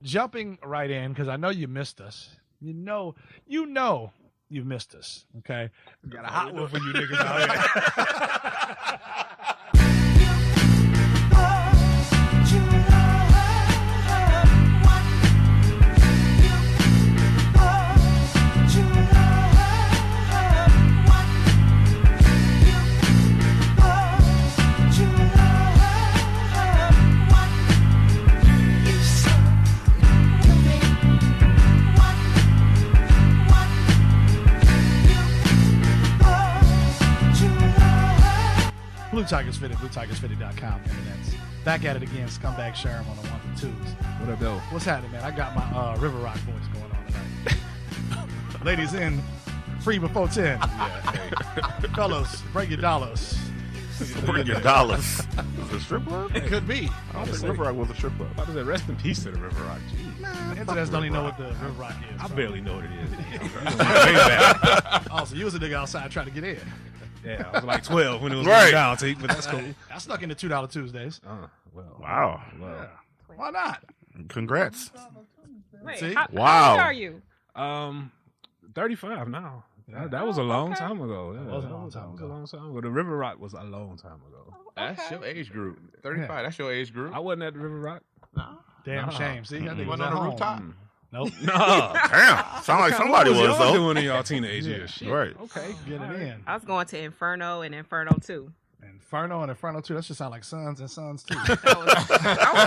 jumping right in, because I know you missed us. You know you've missed us, okay? We got a hot one for you niggas out here. Blue Tigers Fitted, BlueTigersFitted.com. Internet's back at it again. Scumbag Sherm on the ones and twos. What up, though? What's happening, man? I got my River Rock voice going on tonight. Ladies in, free before 10. Yeah, hey. Fellows, bring your dollars. Bring your dollars. Is it a strip club? It could be. I don't think River Rock was a strip club. I was say, rest in peace to the River Rock. Jeez. Nah, internets don't even know what the River Rock is. I bro. barely know what it is. Way back. Oh, so you was a nigga outside trying to get in. Yeah, I was like 12 when it was Right. going down, but that's cool. I snuck into $2 Tuesdays. Well. Wow. Yeah. Why not? Congrats. Wait, See? how Wow. old are you? 35 now. That was a long okay. time ago. Yeah, That was a long time ago. a long time ago. The River Rock was a long time ago. That's your age group. 35. That's your age group. I wasn't at the River Rock. Damn Nah. shame. See, I think Wasn't was at on the home. rooftop? Nope. No. Damn. Sound like somebody was, y'all though. doing in y'all teenage Yeah. years. Shit. Right. Okay. Get it in. I was going to Inferno and Inferno 2. Inferno and Inferno too. That should sound like Sons and Sons too. I was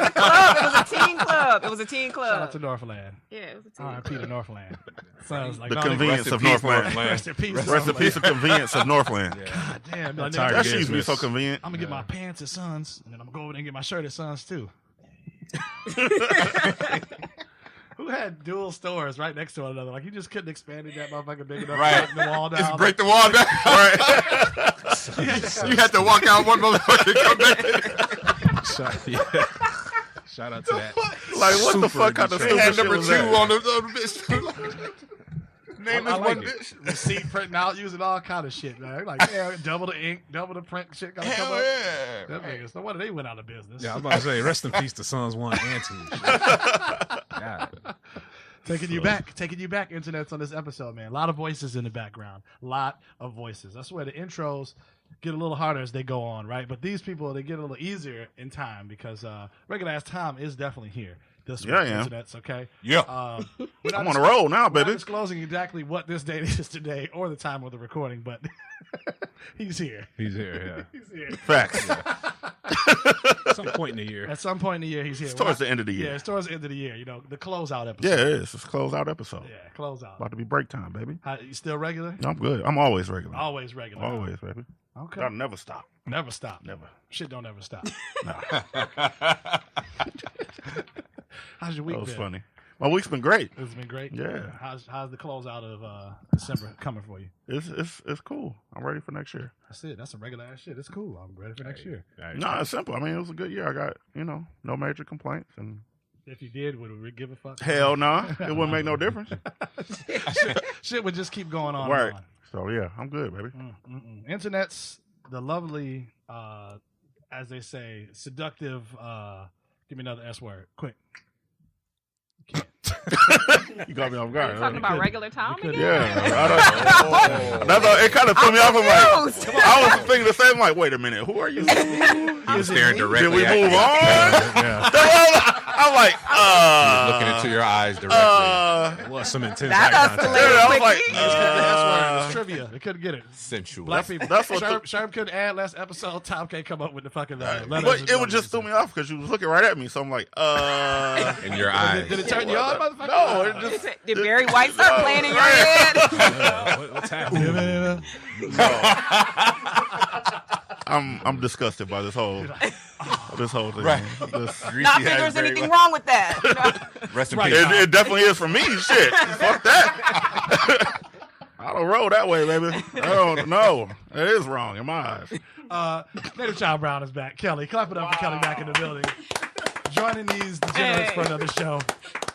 a club. It was a teen club. It was a teen Shout out club. to Northland. Yeah, it was a teen R.I.P. to club. Northland. Sounds like The no, convenience Rest in of peace, Northland. Rest in peace. Rest in peace of convenience of Northland. God damn. I'm I'm tired That of shit used to be business. so convenient. gonna get my pants at Sons, and then I'm gonna go over there and get my shirt at Sons too. Who had dual stores right next to one another? Like you just couldn't expand that motherfucker big enough Right. to break the wall down. Just break the wall down. Right. You had to walk out one motherfucker and come back. Shout out to that. Like, what the Super fuck kind of distracting. stupid Had shit number was 2 that? on the bitch. Name I this like one it. bitch. Receipt printing out, using all kind of shit, man. Like, yeah, double the ink, double the print shit gotta come Hell up. yeah. That Right. niggas, no wonder they went out of business. Yeah, I was about to say, rest in peace to Sons 1 and 2. God. Taking you back, internets on this episode, man. A lot of voices in the background. Lot of voices. That's where the intros get a little harder as they go on, right? But these people, they get a little easier in time because regular ass time is definitely here. This week, Yeah, I am. internets, okay? Yeah. We're not I'm on a roll now, we're not baby. disclosing exactly what this date is today or the time of the recording, but he's here. He's here, He's here. Facts. yeah. Some point in the year. At some point in the year, he's here. It's towards the end of the Yeah, year. it's towards the end of the year. You know, the closeout episode. Yeah, it is. It's a closeout episode. Yeah, closeout. About to be break time, baby. How, you still regular? I'm good. I'm always regular. Always regular. Always, baby. Okay. Gotta never stop. Never stop. Never. Shit don't ever stop. No. How's your week That was been? funny. My week's been great. It's been great. Yeah. How's the closeout of December coming for you? It's cool. I'm ready for next year. That's it. That's some regular ass shit. It's cool. I'm ready for next year. Right. No, it's simple. I mean, it was a good year. I got, no major complaints. And If you did, would we give a fuck? hell no, it wouldn't make no difference. Shit would just keep going on. Right. And on. So, yeah, I'm good, baby. Internet's the lovely, as they say, seductive. Give me another S word, quick. You got me off Are guard. you talking about regular time could- again? Yeah. It kind of threw me off. I'm like, I was thinking the same. Like, wait a minute, who are you? I'm staring Did directly we at move you. on? Yeah. I'm like, Looking into your eyes directly. It was some intense That eye contact. escalated I was like, quickly. It's the S word. It's trivia. They couldn't get it. Sensual. Black people. that's what Sherm couldn't add last episode. Tom can't come up with the fucking letters. but it would just threw me off because you was looking right at me. So I'm like, In your eyes. Did it turn you on, motherfucker? No, it just. Did Barry White start playing in your head? What's happening? I'm disgusted by this whole thing. Right. This- Not that there's anything wrong with that. You know? Rest in Right. peace. it definitely is for me. Shit, fuck that. I don't roll that way, baby. I don't know. It is wrong in my eyes. Native Child Brown is back. Kelly, clap it up for Kelly back in the building. Joining these degenerates Hey. for another show.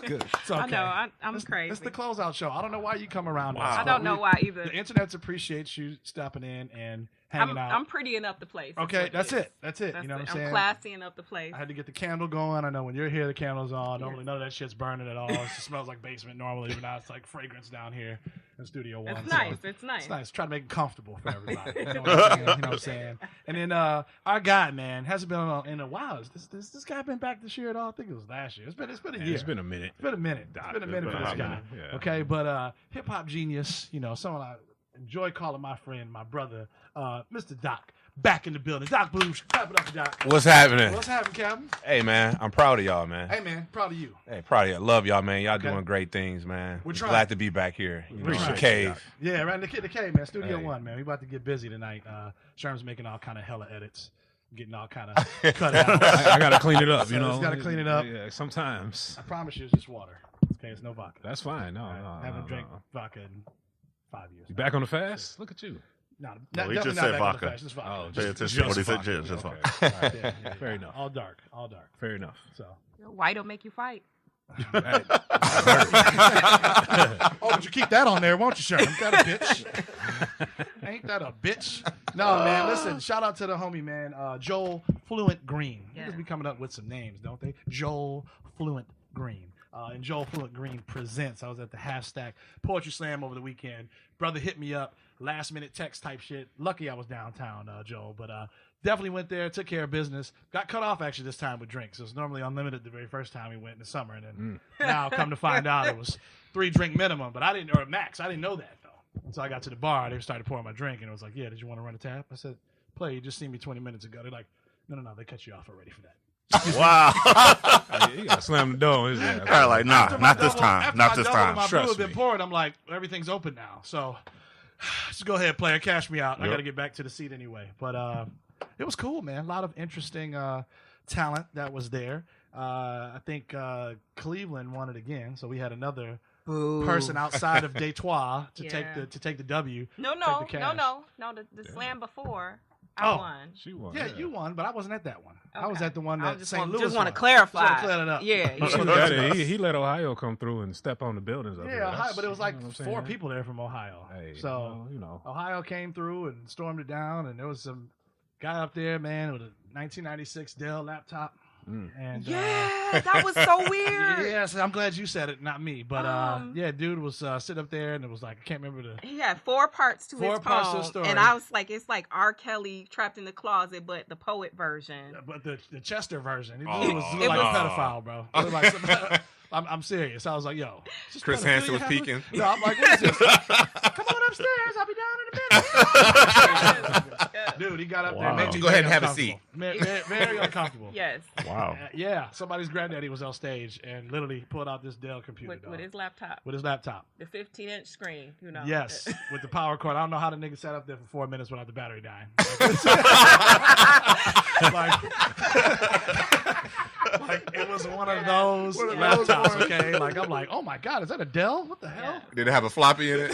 Good. It's okay. I know. I'm It's crazy. the closeout show. I don't know why you come around. Wow. us, I but don't know why The either. internet appreciates you stepping in and hanging out. I'm prettying up the place. Okay, that's it. That's it. You know what I'm saying? I'm classying up the place. I had to get the candle going. I know when you're here, the candle's on. Normally, none of that shit's burning at all. It just smells like basement normally, but now it's like fragrance down here in Studio One. It's nice. It's nice. It's nice. Try to make it comfortable for everybody. You know what I'm saying? And then our guy, man, hasn't been in a while. This guy been back this year at all? I think it was last year. It's been a year. It's been a minute. It's been a minute. It's been a minute for this guy. Yeah. Okay, but hip hop genius, someone I enjoy calling my friend, my brother, Mr. Doc, back in the building. Doc Blues, clap it up for Doc. What's happening? What's happening, Captain? Hey, man, I'm proud of y'all, man. Hey, man, proud of you. Hey, proud of you. Love y'all, man. Y'all Okay. doing great things, man. We're trying. Glad to be back here. You know, Appreciate the it, cave. Yeah, right in the cave, man. Studio Hey. One, man. We about to get busy tonight. Sherm's making all kind of hella edits, getting all kind of cut out. I gotta clean it up, So you know. just gotta clean it up. Yeah, sometimes. I promise you, it's just water. Okay, it's no vodka. That's fine. No, I haven't drank vodka in 5 years. You back on the fast? Look at you. No, No, he definitely just not said back on the vodka. fast, just vodka. Oh, Pay just attention to what he said. vodka. Just Okay. vodka. Yeah. Fair enough. All dark, all dark. Fair enough. So. White will make you fight. Right. Oh, but you keep that on there, won't you, Sherm? Ain't that a bitch? Ain't that a bitch? No, man. Listen, shout out to the homie, man. Joel Fluent Green. Yeah. Niggas be coming up with some names, don't they? Joel Fluent Green. And Joel Fluent Green presents. I was at the Half-Stack Poetry Slam over the weekend. Brother hit me up, last minute text type shit. Lucky I was downtown, Joel, but definitely went there, took care of business. Got cut off actually this time with drinks. It was normally unlimited the very first time we went in the summer, and then now come to find out it was 3 drink minimum, but I didn't, or max. I didn't know that though. Until I got to the bar, they started pouring my drink, and it was like, yeah, did you want to run a tap? I said, play. You just seen me 20 minutes ago. They're like, no, they cut you off already for that. Wow. Hey, you gotta slam the door. Isn't it? Kinda like, nah, After my not this double- time. after Not my this double and time. My brew Trust had been me. poured. I'm like, everything's open now. So just go ahead, player, cash me out. I Yep. got to get back to the seat anyway. But it was cool, man. A lot of interesting talent that was there. I think Cleveland won it again, so we had another person outside of Detroit to Yeah. take the W. No, Take the cash. the slam before I Oh. won. She won. Yeah, you won, but I wasn't at that one. I was Okay. at the one I that just St. want, Louis just want to won. clarify. Just wanna clear that up. Yeah, She yeah. got it. He let Ohio come through and step on the buildings up there. Yeah, Ohio, That's- but it was like you know what I'm 4 saying? people there from Ohio. Hey, So well, you know. Ohio came through and stormed it down, and there was some guy up there, man, with a 1996 Dell laptop. And Yeah, that was so weird. yes, I'm glad you said it, not me. But yeah, dude was sitting up there, and it was like I can't remember the. He had 4 parts to Four his parts to poem, the story. and I was like, it's like R. Kelly trapped in the closet, but the poet version. But the Chester version, it Oh, was it like a was- pedophile, bro. It was like some- I'm serious. I was like, yo, is this Chris pedophilia Hansen was happening? peeking. No, I'm like, what is this? Come on upstairs. I'll be down in a minute. Dude, he got up there. Wow. Made me Go ahead very and have a uncomfortable. Very uncomfortable. Yes, Wow. Yeah, somebody's granddaddy was on stage and literally pulled out this Dell computer. with dog. his laptop, With his laptop. the 15-inch screen. You know. Yes, with the power cord. I don't know how the nigga sat up there for 4 minutes without the battery dying. Like it was one of those One of those laptops, ones. okay? Like I'm like, oh my god, is that a Dell? What the hell? Did it have a floppy in it?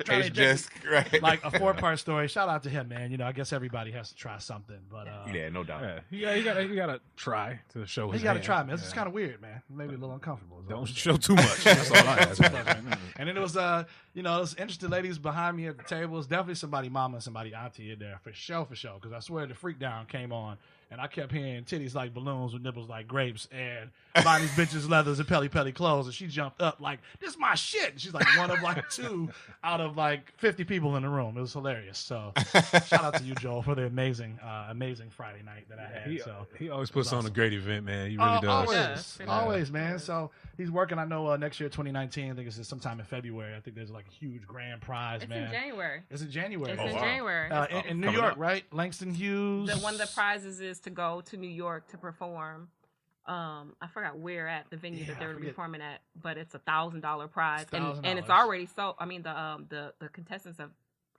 Trying to H disk, right? Like a 4-part story. Shout out to him, man. You know, I guess everybody has to try something, but yeah, no doubt. Yeah, you gotta try to show his you got to hand. try, man. This is Yeah. kind of weird, man. Maybe a little uncomfortable. is all. Don't show too much. That's all I ask. And then it was, those interesting ladies behind me at the table. It's definitely somebody mama and somebody auntie in there for sure. Because I swear the freak down came on, and I kept hearing titties like balloons with nipples like grapes, and buying these bitches leathers and pelly clothes, and she jumped up like, "This is my shit." And she's like one of like 2 out of like 50 people in the room. It was hilarious. So shout out to you, Joel, for the amazing Friday night that I had. He always puts on a awesome. great event, man. He really does. Always, man. So he's working. I know next year, 2019. I think it's sometime in February. I think there's like a huge grand prize, It's man. in January. It's in January. It's Oh, in wow. January. In New coming York, up. right? Langston Hughes. One of the prizes is to go to New York to perform. I forgot where at the venue Yeah, that I they were forget. performing at, but it's $1,000 prize, It's and it's $1,000. already so. I mean, the contestants have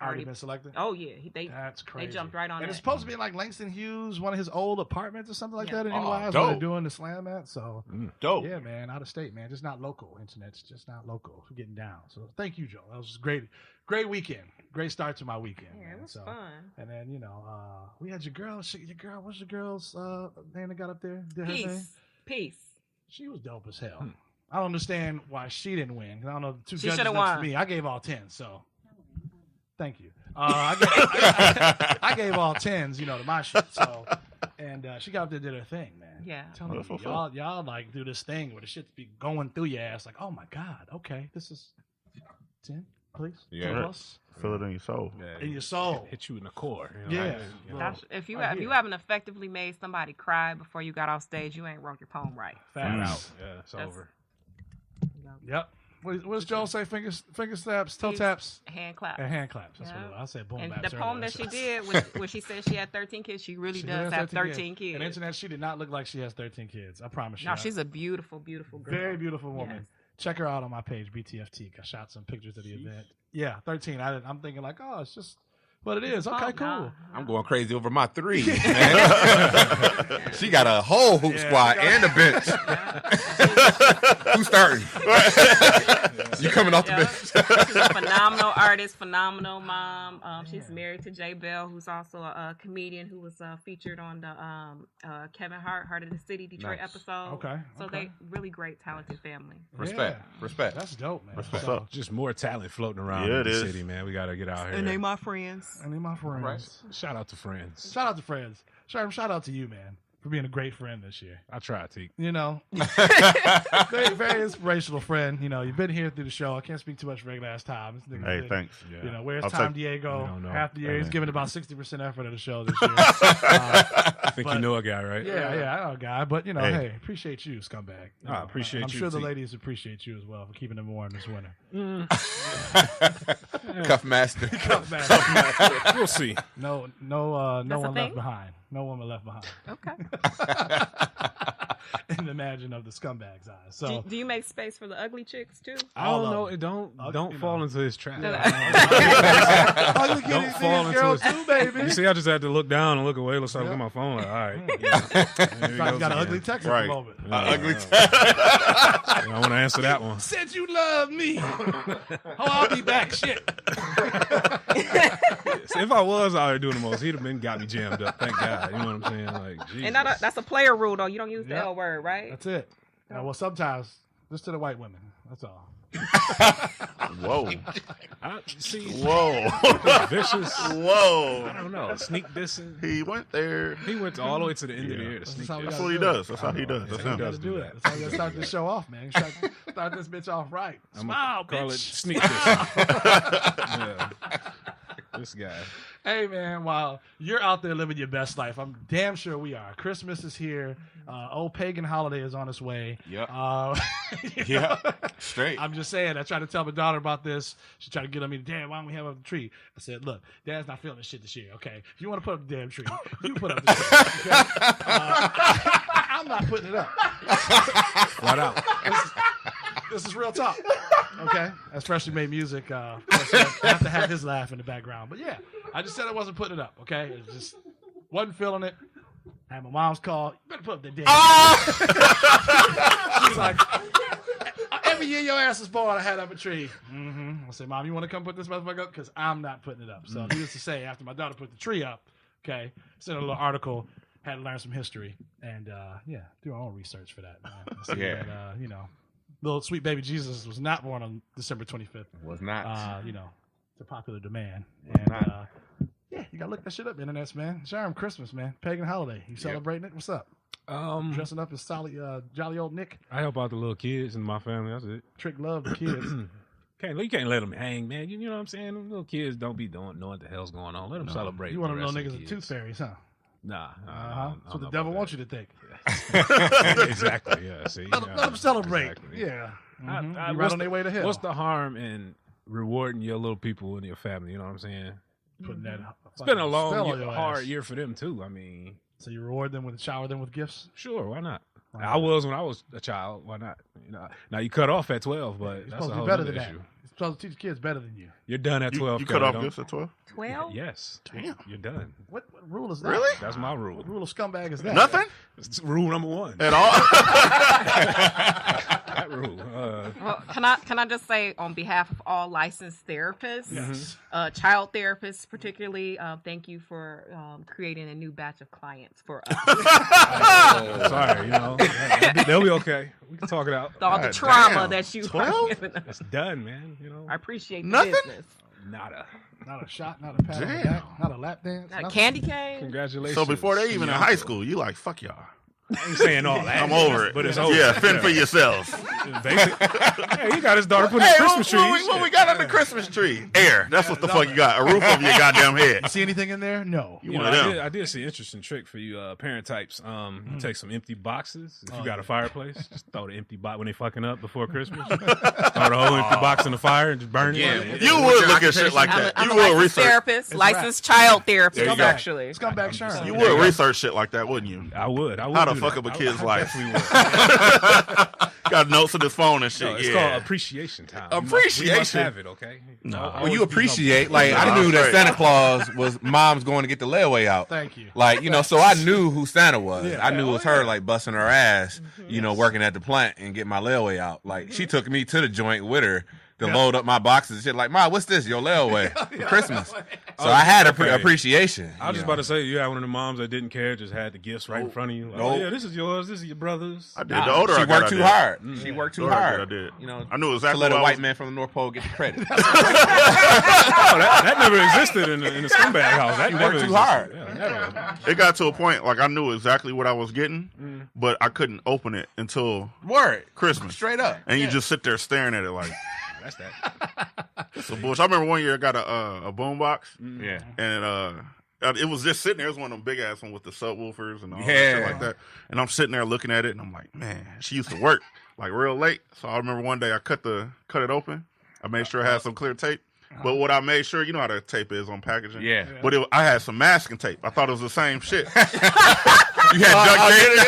already been selected. Oh yeah, That's crazy. they jumped right on And it. it's supposed to be in like Langston Hughes, one of his old apartments or something like Yeah. that in Oh, NY. Is dope. where they're doing the slam at. So Dope. yeah, man, out of state, man, just not local. Internet's just not local. We're getting down. So thank you, Joe. That was great. Great weekend. Great start to my weekend. Yeah, man. it was So, fun. And then we had your girl. What's your girl's name that got up there? Did her thing? Peace. She was dope as hell. I don't understand why she didn't win. I don't know. The 2 She judges shoulda next to won. me. I gave all 10. So thank you. I gave all 10s, to my shit. So, and she got up there and did her thing, man. Yeah. Tell me, y'all like do this thing where the shit be going through your ass. Like, oh my God, okay, this is 10, please. Yeah. 10 plus. Feel it in your soul. Yeah, In your soul. hit you in the core. Yeah. Gosh, if you Right if you here. haven't effectively made somebody cry before you got off stage, you ain't wrote your poem right. Facts. Yeah, it's That's- over. Yep. What does Joel say? Finger snaps, toe taps, Hand clap. and hand claps. That's Yeah. what I said. Boom And baps the poem earlier. that she did, where she said she had 13 kids, she really She does has have 13 kids. And internet, she did not look like she has 13 kids. I promise you. No, she's a beautiful, beautiful girl. very beautiful woman. Yes. Check her out on my page, BTFT. I shot some pictures of the event. Yeah, 13. I'm thinking like, oh, it's just what it is. Okay, Oh, cool. no. I'm going crazy over my 3, man. She got a whole hoop squad and a bench. Who's starting? You coming off the Yeah. bench? She's a phenomenal artist, phenomenal mom. She's married to Jay Bell, who's also a comedian who was featured on the Kevin Heart of the City Detroit Nice. episode. Okay, So okay. they really great, talented family. Respect. Yeah. Respect. That's dope, man. What's So, up? Just more talent floating around Yeah, in it the is. city, man. We got to get out here. And they my friends. I need my friends. Right. Shout out to friends. Shout out to friends. Shout out to you, man, for being a great friend this year. I tried, T. Very inspirational friend. You've been here through the show. I can't speak too much for regular ass time. This nigga Hey, been- thanks. Yeah. Where's I'll Tom take- Diego? I don't know. Half the year, he's Hey. giving about 60% effort of the show this year. I think but- you know a guy, right? Yeah, I know, guy. But Hey. hey, appreciate you, scumbag. I appreciate I'm you, sure the T. ladies appreciate you as well for keeping them warm this winter. Cuff master. Scumbag. We'll see. no That's a one left thing? behind. No woman left behind. Okay. In the imagine of the scumbag's eyes. So Do you make space for the ugly chicks too? I All don't of know. them. It don't You fall know. into his trap. Ugly Don't kitties, fall these into girls it. too, baby. You see, I just had to look down and look away. Look something at my phone. Like, all right. Got an ugly text at Right. the moment. Ugly. I want to answer that one. Said you love me. Oh, I'll be back. Shit. If I was out here doing the most, he'd have been got me jammed up. Thank God. You know what I'm saying? Like, Jesus. And that's a player rule though. You don't use the Yep. L word, right? That's it. Well, sometimes just to the white women. That's all. Whoa. See, Whoa. vicious. Whoa. I don't know. Sneak dissing. He went there. He went all the way to the end of the Yeah. year to That's sneak how we diss. That's what he does. That's how he does. Yeah, That's he him. does. Gotta do do that. That's how we gotta start this show off, man. Start this bitch off right. I'm Smile, call it bitch. sneak dissing. Yeah. This guy. Hey, man, while you're out there living your best life, I'm damn sure we are. Christmas is here. Old pagan holiday is on its way. Yep. You Yeah. know? Straight. I'm just saying, I tried to tell my daughter about this. She tried to get on me, Dad, why don't we have up the tree? I said, look, Dad's not feeling this shit this year, okay? If you want to put up the damn tree, you put up the tree, okay? I'm not putting it up. Flat out. This is real talk, okay? As freshly made music, of course, I have to have his laugh in the background. But yeah, I just said I wasn't putting it up, okay? It just wasn't feeling it. I had my mom's call. You better put up that damn tree. She's like, every year your ass is born, I had up a tree. I said, Mom, you want to come put this motherfucker up? Because I'm not putting it up. So needless to say, after my daughter put the tree up, okay, sent a little article, had to learn some history, and do our own research for that, man. See Yeah. that, little sweet baby Jesus was not born on December 25th. Was not. To popular demand. And you gotta look that shit up, internets, man. Sharm, Christmas, man. Pagan holiday. You celebrating it? What's up? Dressing up as jolly old Nick. I help out the little kids in my family. That's it. Trick love the kids. You can't let them hang, man. You know what I'm saying? Them little kids don't be knowing what the hell's going on. Let them celebrate. You want the to know rest of niggas the are tooth kids. fairies, huh? Nah. That's what the devil wants you to think. Exactly. Yeah. See. Let them celebrate. Exactly. Yeah. I- Mhm. I- You right what's on their way to hell. What's the harm in rewarding your little people in your family? You know what I'm saying? Putting that It's been a spell long, on year, your hard ass. year for them too. I mean, So you reward them shower them with gifts? sure, why not? Why I not? was when I was a child. Why not? Now you cut off at 12, but You're that's supposed a to be whole better other than that. issue. You're supposed to teach kids better than you. You're done at 12. You cut off don't- gifts at 12? 12? Yes. Damn. You're done. What rule is that? Really? That's my rule. What rule of scumbag is that? Nothing It's rule number one. at all. That rule. Well, can I just say on behalf of all licensed therapists, Yes. child therapists particularly, thank you for creating a new batch of clients for us. Sorry, they'll be okay. We can talk it out. All the God trauma damn. that you 12? are giving us. It's done, man. I appreciate the Nothing? business. Nada. Not a shot, not a pat on the Damn. back, not a lap dance. Not a nothing. candy cane. Congratulations. So before they even in Yeah. high school, you like, fuck y'all. I ain't saying all that. I'm over it. But it's over. Yeah, fend for yourselves. Basic. Hey, he got his daughter putting Hey, a Christmas tree. what we got on the Christmas tree? Air. That's what the fuck you got. A roof over your goddamn head. You see anything in there? No. You one know, of them. I did see an interesting trick for you parent types. You take some empty boxes. If you got a fireplace, just throw the empty box when they fucking up before Christmas. Throw the whole empty box in the fire and just burn Yeah. it. You would look at shit like that. I'm You a would licensed research. therapist, It's licensed child therapist, you go. actually. It's come back, Sharon. You would research shit like that, wouldn't you? I would. How to do fuck that. up a kid's I life. definitely would. Got notes on his phone and shit. No, it's yeah. called appreciation time. We must Appreciation? have it, okay? No. Well, you appreciate, like, I Nah, knew that straight. Santa Claus was mom's going to get the layaway out. Thank you. Like, you know, so I knew who Santa was. Yeah. I knew it was her, like, busting her ass, you know, working at the plant and getting my layaway out. Like, she took me to the joint with her to load up my boxes and shit. Like, Ma, what's this? Your layaway for Christmas. So I had appreciation. I was just about to say, you had one of the moms that didn't care, just had the gifts right in front of you. Like, Nope. oh, yeah, this is yours. This is your brother's. I did. The older She I got, worked I too did. hard. She worked too The older I hard. got, I did. You know, I knew to exactly let a what I white was- man from the North Pole get the credit. Oh, that never existed in the scumbag house. That You never worked too existed. hard. Yeah, never. It got to a point like I knew exactly what I was getting, but I couldn't open it until Word. Christmas. Straight up. And you just sit there staring at it like That's that. some bullshit. I remember one year I got a boom box, Yeah. and it was just sitting there. It was one of them big ass ones with the subwoofers and all that Yeah. shit like that. And I'm sitting there looking at it, and I'm like, man, she used to work like real late. So I remember one day I cut it open. I made sure it had some clear tape. But what I made sure, you know how the tape is on packaging? Yeah. But I had some masking tape. I thought it was the same shit. You had duct tape.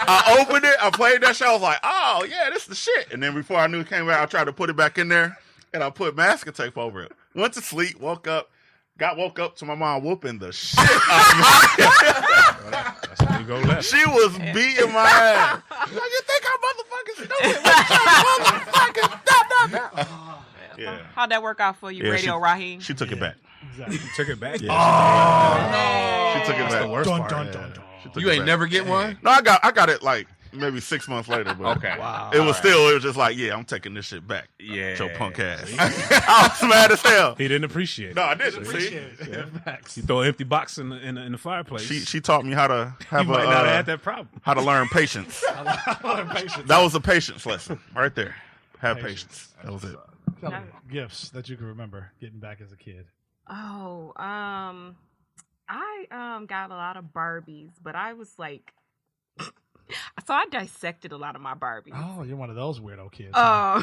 I opened it. I played that shit. I was like, oh, yeah, this is the shit. And then before I knew it came out, I tried to put it back in there, and I put masking tape over it. Went to sleep, woke up to my mom whooping the shit out of me. That's how you go left. She was beating my ass. Like, you think I'm motherfucking stupid? What you motherfucking Yeah. How'd that work out for you, Yeah, Radio Raheem? She took it back. Exactly. You took it back. She took it That's the back. worst Dun, part. dun, Yeah. dun, dun. She took You it ain't back. never get one? No, I got it like maybe 6 months later. But Okay. Wow. it was just like, yeah, I'm taking this shit back. Yeah. Your punk ass. I was mad as hell. He didn't appreciate it. No, I didn't. See, Appreciate it. Facts. You throw an empty box in the fireplace. she taught me how to you have might not have had that problem. how to learn patience. Patience. That was a patience lesson right there. Have patience. That was it. Tell me, gifts that you can remember getting back as a kid. Oh, I got a lot of Barbies, but I was like, so I dissected a lot lot of my Barbies. Oh, you're one of those weirdo kids. Oh.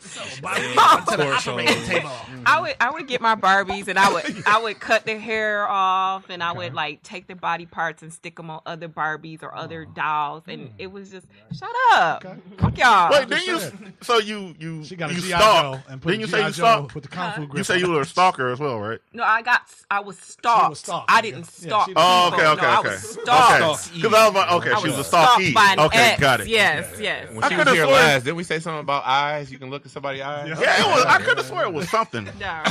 Torso. I would get my Barbies and I would cut their hair off and I would like take their body parts and stick them on other Barbies or other dolls and it was just shut up, fuck y'all. Wait, didn't you? So you She got a you G.I. stalk? Joe and put Didn't you say G.I. you Joe stalk? with the kung fu grip. You say you were a stalker as well, right? No, I was stalked. stalked, I yeah. didn't Yeah, stalk. she- Oh, people. okay. No, I was stalked. Okay. Because I was like, okay, I she was a stalked stalkie. by an Okay, ex. got it. Yes, yes. When I she was could've here sworn- last, didn't we say something about eyes? You can look at somebody's eyes. Yeah, it was. I could have sworn it was something. No.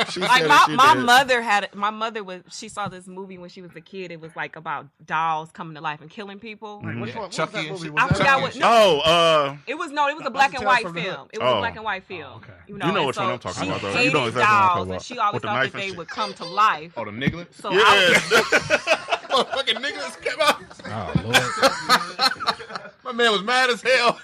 She Like said my did. my mother she saw this movie when she was a kid. It was like about dolls coming to life and killing people. Which one? What was Chucky that and movie? shit. Was I that? forgot what. No, Oh, it was a black and Tales white from the film. Hood. It was Oh. a black and white film. okay. You know and which one I'm talking she about, though. You hated know exactly what I'm talking dolls, about. and she always With the thought knife that and they shit. would come to life. Oh, the nigglets? So yeah. Fucking nigglets came out. Oh Lord. My man was mad as hell.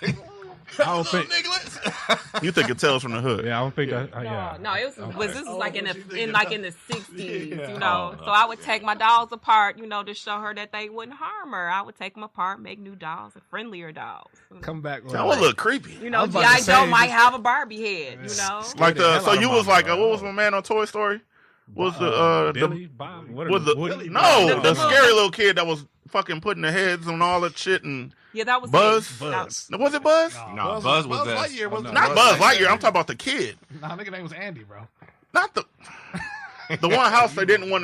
I don't think. Nigglets. You think it tells from the hood? Yeah, I don't think that. No, no, it was this was like in what you the thinking? in the 60s, Yeah. you know. So I would take my dolls apart, to show her that they wouldn't harm her. I would take them apart, make new dolls, and friendlier dolls. Come back. That would look creepy. You know, was about G.I. to say, Joe might just- have a Barbie head, you know. Like the hell so out of you was mine, like bro. what was my man on Toy Story? Was Billy, Bob, what are was the, the Woody? no the The- scary little kid that was fucking putting the heads on all that shit and Yeah, that was Buzz? it. That- was it Buzz? No, Buzz was that. Lightyear was no. Not Buzz Lightyear. I'm talking about the kid. Nah, nigga name was Andy, bro. Not the one house they didn't want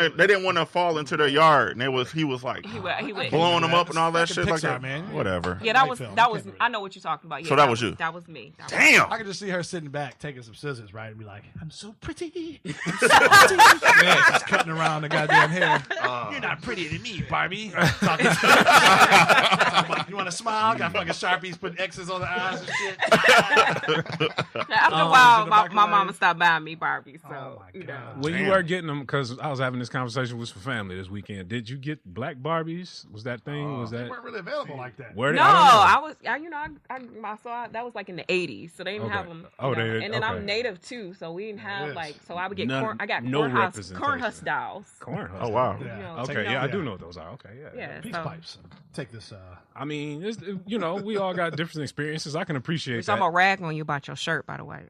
to fall into their yard and he was like He would. blowing them up and all that Fucking shit like Pixar, that. man. Whatever. Yeah, that White was film. that was. Can't do it. I know what you're talking about. Yeah, So that was you? That was me. That was Damn. I could just see her sitting back, taking some scissors, right, and be like, "I'm so pretty." I'm so pretty. Yeah, just cutting around the goddamn hair. You're not prettier than me, Barbie. Talking about You want to smile? Got fucking Sharpies putting X's on the eyes and shit. After a while, my mama stopped buying me Barbies. So, my God. When you were getting them, because I was having this conversation with some family this weekend. Did you get black Barbies? Was that thing? Was They that? weren't really available like that. Where No, I don't know. that was like in the 80s, so they didn't Okay. have them. Oh, they didn't- And then okay. I'm native too, so we didn't have Yes. so I would get None- corn. I got no corn representation. husk dolls. Corn husk. Oh, wow. You know, Okay, yeah, I do know what those are. Okay, yeah. Yeah, Peace so, pipes. Take this. I mean, it's, we all got different experiences. I can appreciate which that. I'm gonna rag on you about your shirt, by the way,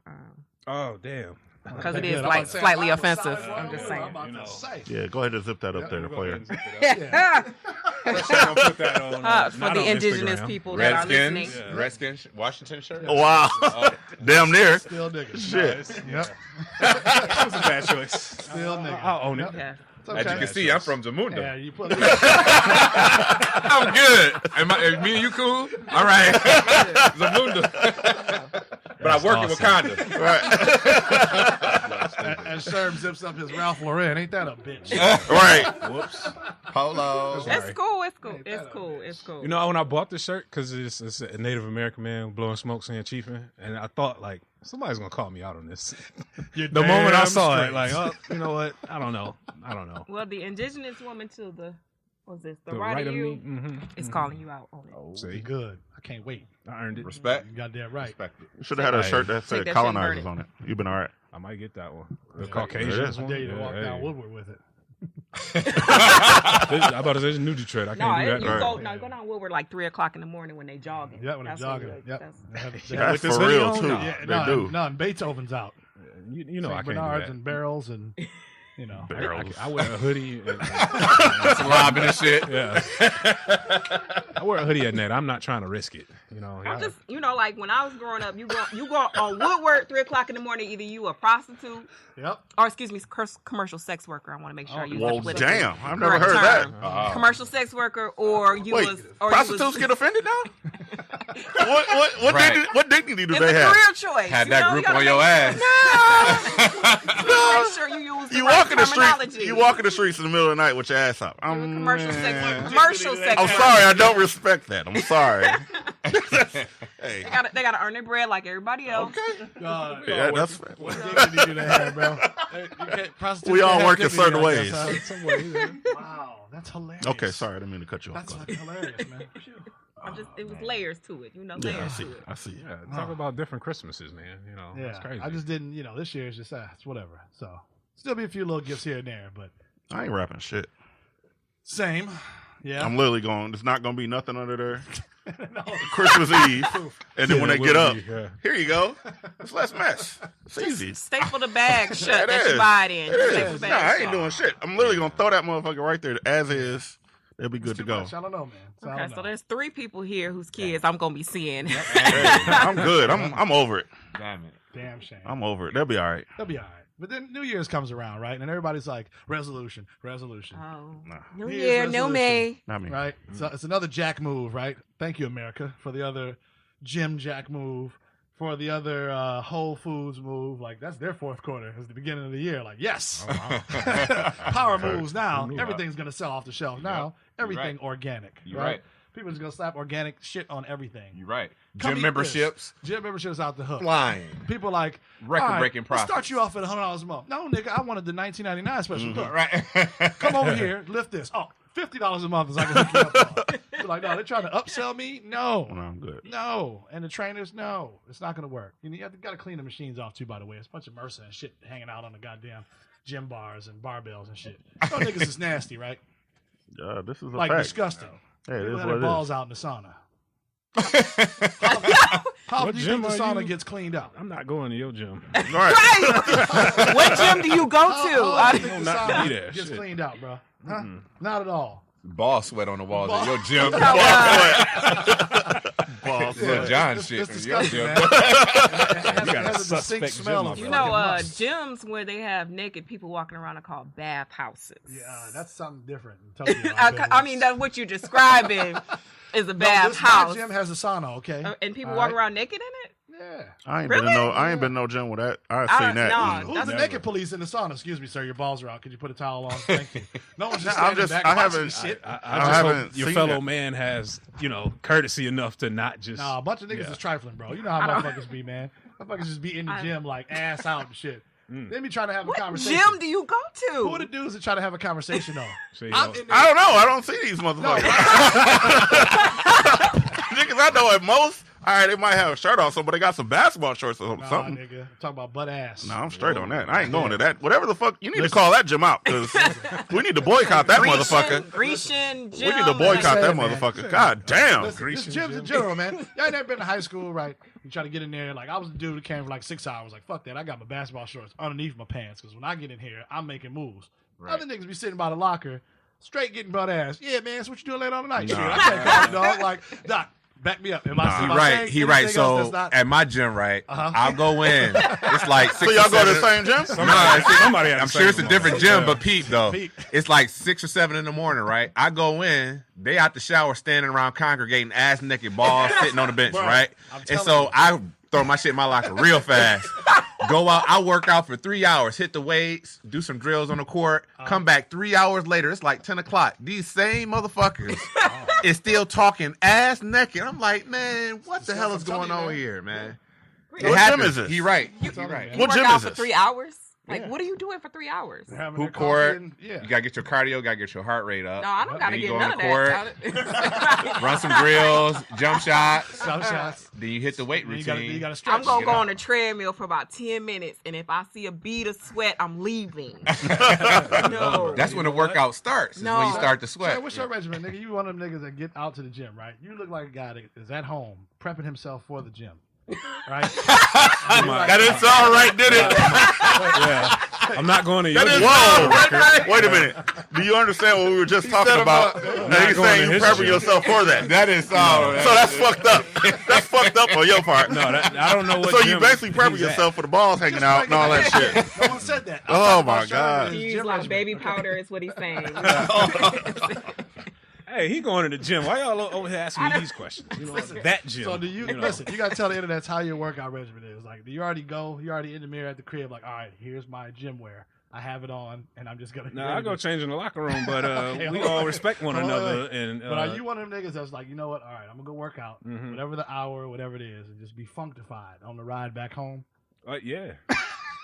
Oh, damn. because it Good. is I'm like about to say, slightly I'm about to offensive. say, I'm just saying. I'm about to say. Yeah, go ahead and zip that up there, the player. Yeah. I'll put that on, For not the on indigenous Instagram. people that are listening. Redskins, Yeah. Redskins, Washington shirt. Oh, wow. Damn near. Still niggas. Shit. Yep. That was a bad choice. Still niggas. I'll own it. Yeah. It's As you okay. can see, I'm from Zamunda. Yeah, you put I'm good. Me and you cool? All right. Zamunda. But I work in Wakanda. Right. and Sherm zips up his Ralph Lauren. Ain't that a bitch? Right. Whoops. Polo. It's cool. It's cool. It's cool. It's cool. You know, when I bought the shirt, because it's a Native American man blowing smoke saying chiefing, and I thought, like, somebody's going to call me out on this. You're The moment I damn saw straight. it, like, oh, you know what? I don't know. Well, the indigenous woman to the the The right, right of of you me. Mm-hmm. is calling you out on it. See, Good. I can't wait. I earned it. Respect. You goddamn right. Respect it. You should have had a shirt that Take said that shit and colonizers burn on it. You've been all right. I might get that one. The There it Caucasians is. I one. dare you to walk Yeah, down hey. Woodward with it. I about to say it's New Detroit. I No, can't do that. you Right. go down Woodward like 3:00 in the morning when they jogging. Yeah, when they're That's what jogging. you- Yep. that's- They have- That's this for hoodie real, on? too. No. Yeah, They do. No, and Beethoven's out. You know, I St. can't do Bernards that. and barrels and, you know. Barrels. I wear a hoodie. And, Slobbing and shit. yeah. I wear a hoodie at night. I'm not trying to risk it. You know. I'm just, like when I was growing up, you go on Woodward 3:00 in the morning. Either you a prostitute Yep. or, excuse me, commercial sex worker. I want to make sure I use Well, that politically damn. I've never correct heard that. term. Commercial sex worker, or you Wait, was, or prostitutes you was, get offended now? what, Right. what dignity do it's they a have? career choice. Had you that know, group you gotta on your make- ass. No. Make sure you use the You right walk in the terminology. street. You walk in the streets in the middle of the night with your ass out. You're a commercial sex worker. I'm Commercial sex worker. sorry. I don't respect that. I'm sorry. Hey. They gotta earn their bread like everybody else. God, Yeah, that's what dignity do they have, bro? You prostitutes We all can't have work in dignity, certain I ways. guess, huh? Some ways. Wow, that's hilarious. okay. Sorry, I didn't mean to cut you off. That's Go ahead. fucking hilarious, man. It was layers to it, Yeah, I layers see. to it. I see. Yeah, talk about different Christmases, man. You know, it's Yeah, crazy. I just didn't. This year is just it's whatever. So still be a few little gifts here and there, but I ain't rapping shit. same. Yeah. I'm literally going. There's not gonna be nothing under there. No. Christmas Eve, and then Yeah, when they it get will up, be, yeah. here you go. It's less mess. It's easy. Staple the bag shut It that is. you buy it in. It Staple is. the Nah, bag I ain't shut. doing shit. I'm literally gonna throw that motherfucker right there as is. They'll be good to Too go. much. I don't know, man. So I Okay, don't so know. there's 3 people here whose kids I'm gonna be seeing. Hey, I'm good. I'm over it. Damn it. Damn shame. I'm over it. They'll be all right. They'll be all right. But then New Year's comes around, right? And everybody's like, resolution. Oh, Nah, New Year's Year, new resolution. me. not me. Right? So it's another Jack move, right? Thank you, America, for the other Jim Jack move, for the other Whole Foods move. Like, that's their fourth quarter. It's the beginning of the year. Like, yes. Power moves now. Everything's going to sell off the shelf now. Everything right. organic. You're right. People just going to slap organic shit on everything. You're right. Come Gym eat memberships. this. Gym memberships out the hook. Flying. People like, Record-breaking all right, let's start profits. you off at $100 a month. No, nigga, I wanted the $19.99 special. Look, Right. come over here, lift this. Oh, $50 a month is I can hook you up on. You're like, no, they're trying to upsell me? No. No, I'm good. No. And the trainers, no. It's not going to work. You got to clean the machines off, too, by the way. It's a bunch of MRSA and shit hanging out on the goddamn gym bars and barbells and shit. Those niggas is nasty, right? This is a Like, fact. disgusting. Hey, it People is have what their it balls is. out in the sauna. How What do you gym think the are sauna you? gets cleaned out? I'm not going to your gym. All right. What gym do you go to? How do you think the not sauna be there. gets Shit. cleaned out, bro? Huh? Not at all. Ball sweat on the walls at your gym. Balls. Little John It's shit. in your disgusting, gym. man. It has, You got it a has a distinct suspect smell gym of up You there. know, fucking must. gyms where they have naked people walking around are called bathhouses. Yeah, that's something different in Tokyo. I mean, that's what you're describing is a no, bathhouse. This gym has a sauna, okay? And people All walk right. around naked in it? Yeah. I ain't been in no gym with that. I've seen that. no, Who's That's the never. naked police in the sauna? Excuse me, sir. Your balls are out. Could you put a towel on? Thank you. No one's just I'm standing just- back I watching haven't- shit. I I just haven't hope your seen fellow that. man has, courtesy enough to not just. Nah, a bunch of niggas is trifling, bro. You know how motherfuckers be, man. Motherfuckers just be in the gym like ass out and shit. They be trying to have a What conversation. gym do you go to? Who are the dudes that try to have a conversation on? So, I'm in there. I don't know. I don't see these motherfuckers. Niggas I know at most, all right, they might have a shirt on, but they got some basketball shorts or Nah, something. nigga. I'm talking about butt ass. No, I'm straight on that. I ain't going to that. Whatever the fuck, you need to call that gym out because we need to boycott that motherfucker. Grecian gym. We need to boycott that saying, man. motherfucker. God damn. Listen, just gyms in general, man. Y'all ain't never been to high school, right? You try to get in there. Like, I was the dude that came for like 6 hours. Like, fuck that. I got my basketball shorts underneath my pants because when I get in here, I'm making moves. Other niggas be sitting by the locker, straight getting butt ass. Yeah, man, that's what you doing later on tonight. Shit, I can't call you, dog. Like, Doc, back me up. Am I saying He right. anything else So that's not- at my gym, right, I'll go in. It's like 6 So y'all or go to 7. the same gym? somebody had I'm to sure say it's a it. different gym, but peep though. Peep. It's like 6 or 7 in the morning, right? I go in, they out the shower standing around congregating, ass naked, balls sitting on the bench, Bro, right? I'm And telling so you. I throw my shit in my locker real fast. Go out, I work out for 3 hours, hit the weights, do some drills on the court, come back 3 hours later, it's like 10 o'clock. These same motherfuckers is still talking ass naked. I'm like, man, what the hell is going on here, man? What gym is this? He right. You, He right. What work gym out is for this? 3 hours? Like, Yeah. what are you doing for 3 hours? They're having Hoop their coffee court. and- yeah. You gotta get your cardio, gotta get your heart rate up. No, I don't gotta Then you get go none on of the that. Run some drills, jump shots. Jump shots. Then you hit the weight Then routine. you gotta stretch. I'm gonna Get go up. on a treadmill for about 10 minutes, and if I see a bead of sweat, I'm leaving. No. That's when the workout starts. Is when you No. start to Say, sweat. what's your regimen, nigga? You one of them niggas that get out to the gym, right? You look like a guy that is at home prepping himself for the gym, right? That didn't sound right, did it? Yeah. I'm not going to your That is gym. whoa. Wait a minute. Do you understand what we were just talking about? Now he's going saying to you his prepping gym. yourself for that. That is So that's fucked up. That's fucked up on your part. No, I don't know what So you gym basically prepping he's at. yourself for the balls hanging out and all that shit. No one said that. I'm Oh, talking my about showing God. his He's gym like regimen. baby powder is what he's saying. Hey, he going to the gym. Why y'all over here asking me these questions? You know, that gym. So do you, know. listen? You gotta tell the internet how your workout regimen is. Like, do you already go? You already in the mirror at the crib? Like, all right, here's my gym wear. I have it on, and I'm just gonna. No, I go change in the locker room, but we hold all on. respect one Hold on, another. wait. And But are you one of them niggas that's like, you know what? All right, I'm gonna go work out, Mhm. whatever the hour, whatever it is, and just be functified on the ride back home? Yeah.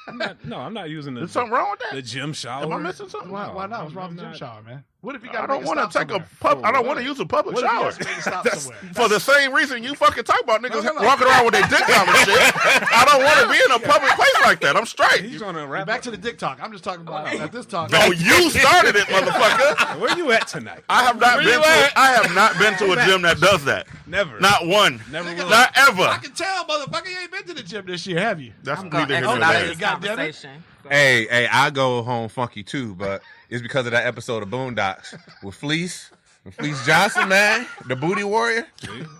I'm not using Is something wrong with the that? gym shower. Am I missing something? Why not? What's wrong with the gym shower, man? What if you got? I don't want to take a I don't want to use a public What if you shower. have to make a stop somewhere? For the same reason you fucking talk about niggas No. walking around with their dick out and shit. I don't want to be in a public place like that. I'm He's straight. trying to wrap Back up. to the dick talk. I'm just talking about at this talk. No, you started it, motherfucker. Where you at tonight? I have not been to a gym that does that. Never. Not one. Never will. Not I ever. can tell, motherfucker, you ain't been to the gym this year, have you? That's I'm gonna neither here exit nor out there. of this Goddamn it. conversation. Hey, I go home funky too, but it's because of that episode of Boondocks with Fleece Johnson, man, the booty warrior.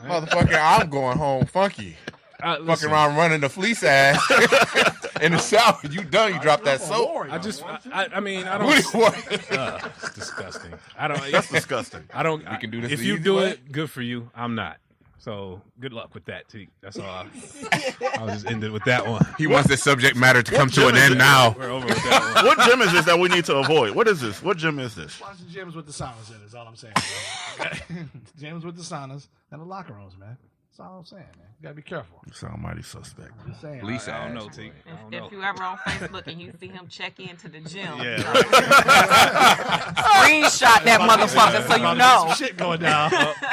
Motherfucker, I'm going home funky. Fucking Listen, around running the fleece ass in the shower. You done? You drop that soap. I mean, I don't. Booty warrior. It's disgusting. I don't. That's disgusting. I don't. We can do this If the you easy do way. it, good for you. I'm not. So good luck with that, T. That's all. I'll just end it with that one. He wants this subject matter to come to gym an is end it? now. We're over with that one. What gym is this that we need to avoid? What is this? What gym is this? Watch the gyms with the saunas in, is all I'm saying. Bro. Okay? Gyms with the saunas and the locker rooms, man. That's all I'm saying, man. You gotta be careful. You sound mighty suspect. I'm just saying. Fleece I don't ass. know, T. I don't If know. you ever on Facebook and you see him check into the gym, Yeah. screenshot that motherfucker so you know. Some shit going down.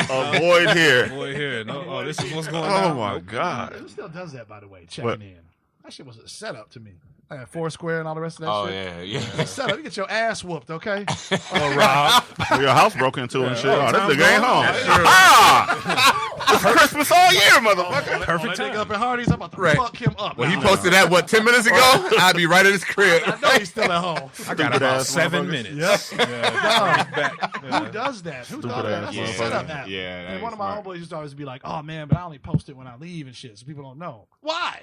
Avoid here. Boy, here. No, oh, this is what's going Oh on. my God. Who still does that, by the way? Checking What? in. That shit was a setup to me. I had Foursquare and all the rest of that Oh shit. yeah. Set up. You get your ass whooped, okay? Oh, Rob. Your house broke into and shit. Oh, this time's nigga ain't gone. home. Ah! It's Christmas all year, motherfucker. Perfect That nigga time. up at Hardy's, I'm about to Right. fuck him up. When he now. posted that 10 minutes ago, I'd be right at his crib. I know he's still at home. I got about ass 7 motherfuckers. minutes. Yep. Yeah, back. Who does that? Who does that? That's ass a setup app. Yeah, that And one is of my smart. homeboys used to always be like, "Oh man, but I only post it when I leave and shit, so people don't know." Why?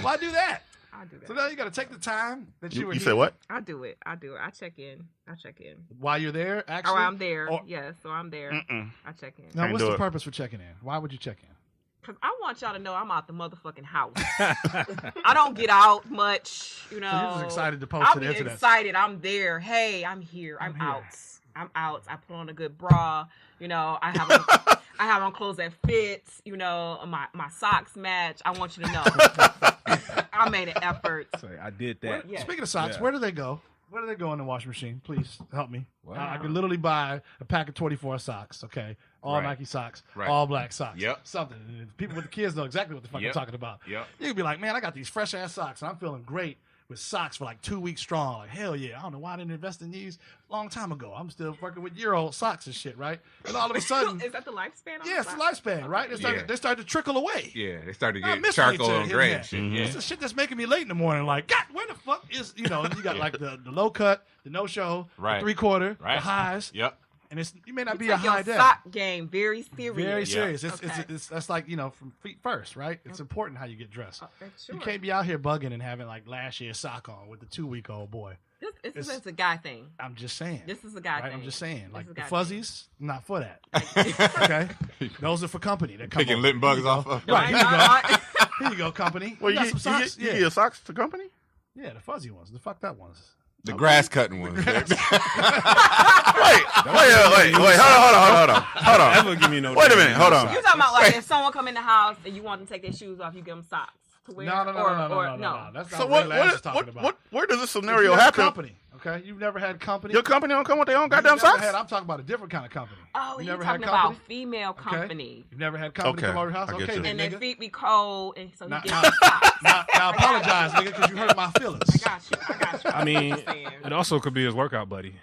Why do that? I do So that. now you got to take the time that you were You here said what? I do it. I check in. while you're there. Actually, Oh, I'm there. Or- Yeah, so I'm there. Mm-mm. I check in. Now, Can't what's do the it. purpose for checking in? Why would you check in? Cause I want y'all to know I'm out the motherfucking house. I don't get out much, you know. So you're just excited to post I'll to the be internet. excited. I'm there. Hey, I'm here. I'm out. I'm out. I put on a good bra. You know, I have on clothes that fits. You know, my socks match. I want you to know. I made an effort. So I did that. Yeah. Speaking of socks, where do they go? Where do they go in the washing machine? Please help me. Wow. I can literally buy a pack of 24 socks, okay? All Right. Nike socks, Right. all black socks. Yep. Something. And people with the kids know exactly what the fuck I'm Yep. talking about. Yep. You can be like, man, I got these fresh ass socks and I'm feeling great with socks for like 2 weeks strong. Like, hell yeah. I don't know why I didn't invest in these a long time ago. I'm still fucking with year-old socks and shit, right? And all of a sudden, Is that the lifespan? yeah, it's the lifespan, right? They start to trickle away. Yeah, they started I to miss get charcoal when and they gray hit and shit. that. Yeah. It's the shit that's making me late in the morning. Like, God, where the fuck is, you know, you got like the low cut, the no show, Right. the 3/4, Right. the highs, Yep. and you may not You be a take your high day. sock game very serious. Very serious. Okay. It's that's like, you know, from feet first, right? It's important how you get dressed. Sure. You can't be out here bugging and having like last year's sock on with the 2-week-old boy. This is a guy thing. I'm just saying. This is a guy right? thing. I'm just saying. This Like is a the guy fuzzies, not for that. Okay? Those are for company. That come Picking over. lint bugs off of. Right, here you go. I- Here you go, company. Well, you got some socks? you Yeah. get your socks to company? Yeah, the fuzzy ones, the fucked up ones. The grass cutting ones. Wait, hold on. Never give me no. Wait a damn minute, hold on. You talking about like if someone come in the house and you want them to take their shoes off, you give them socks to wear? No. That's not So what Lance is talking about. where does this If scenario you have happen? Company, okay? You've never had company. Your company don't come with their own You've goddamn never socks? I'm talking about a different kind of company. Oh, You you're never had talking about company? female Okay. company. You've never had company Okay, come over your house? I get Okay, you. then, And their nigga. feet be cold, and so you Now- get now- them socks. Now apologize, nigga, because you hurt my feelings. I got you. I mean, I'm saying. it also could be his workout buddy.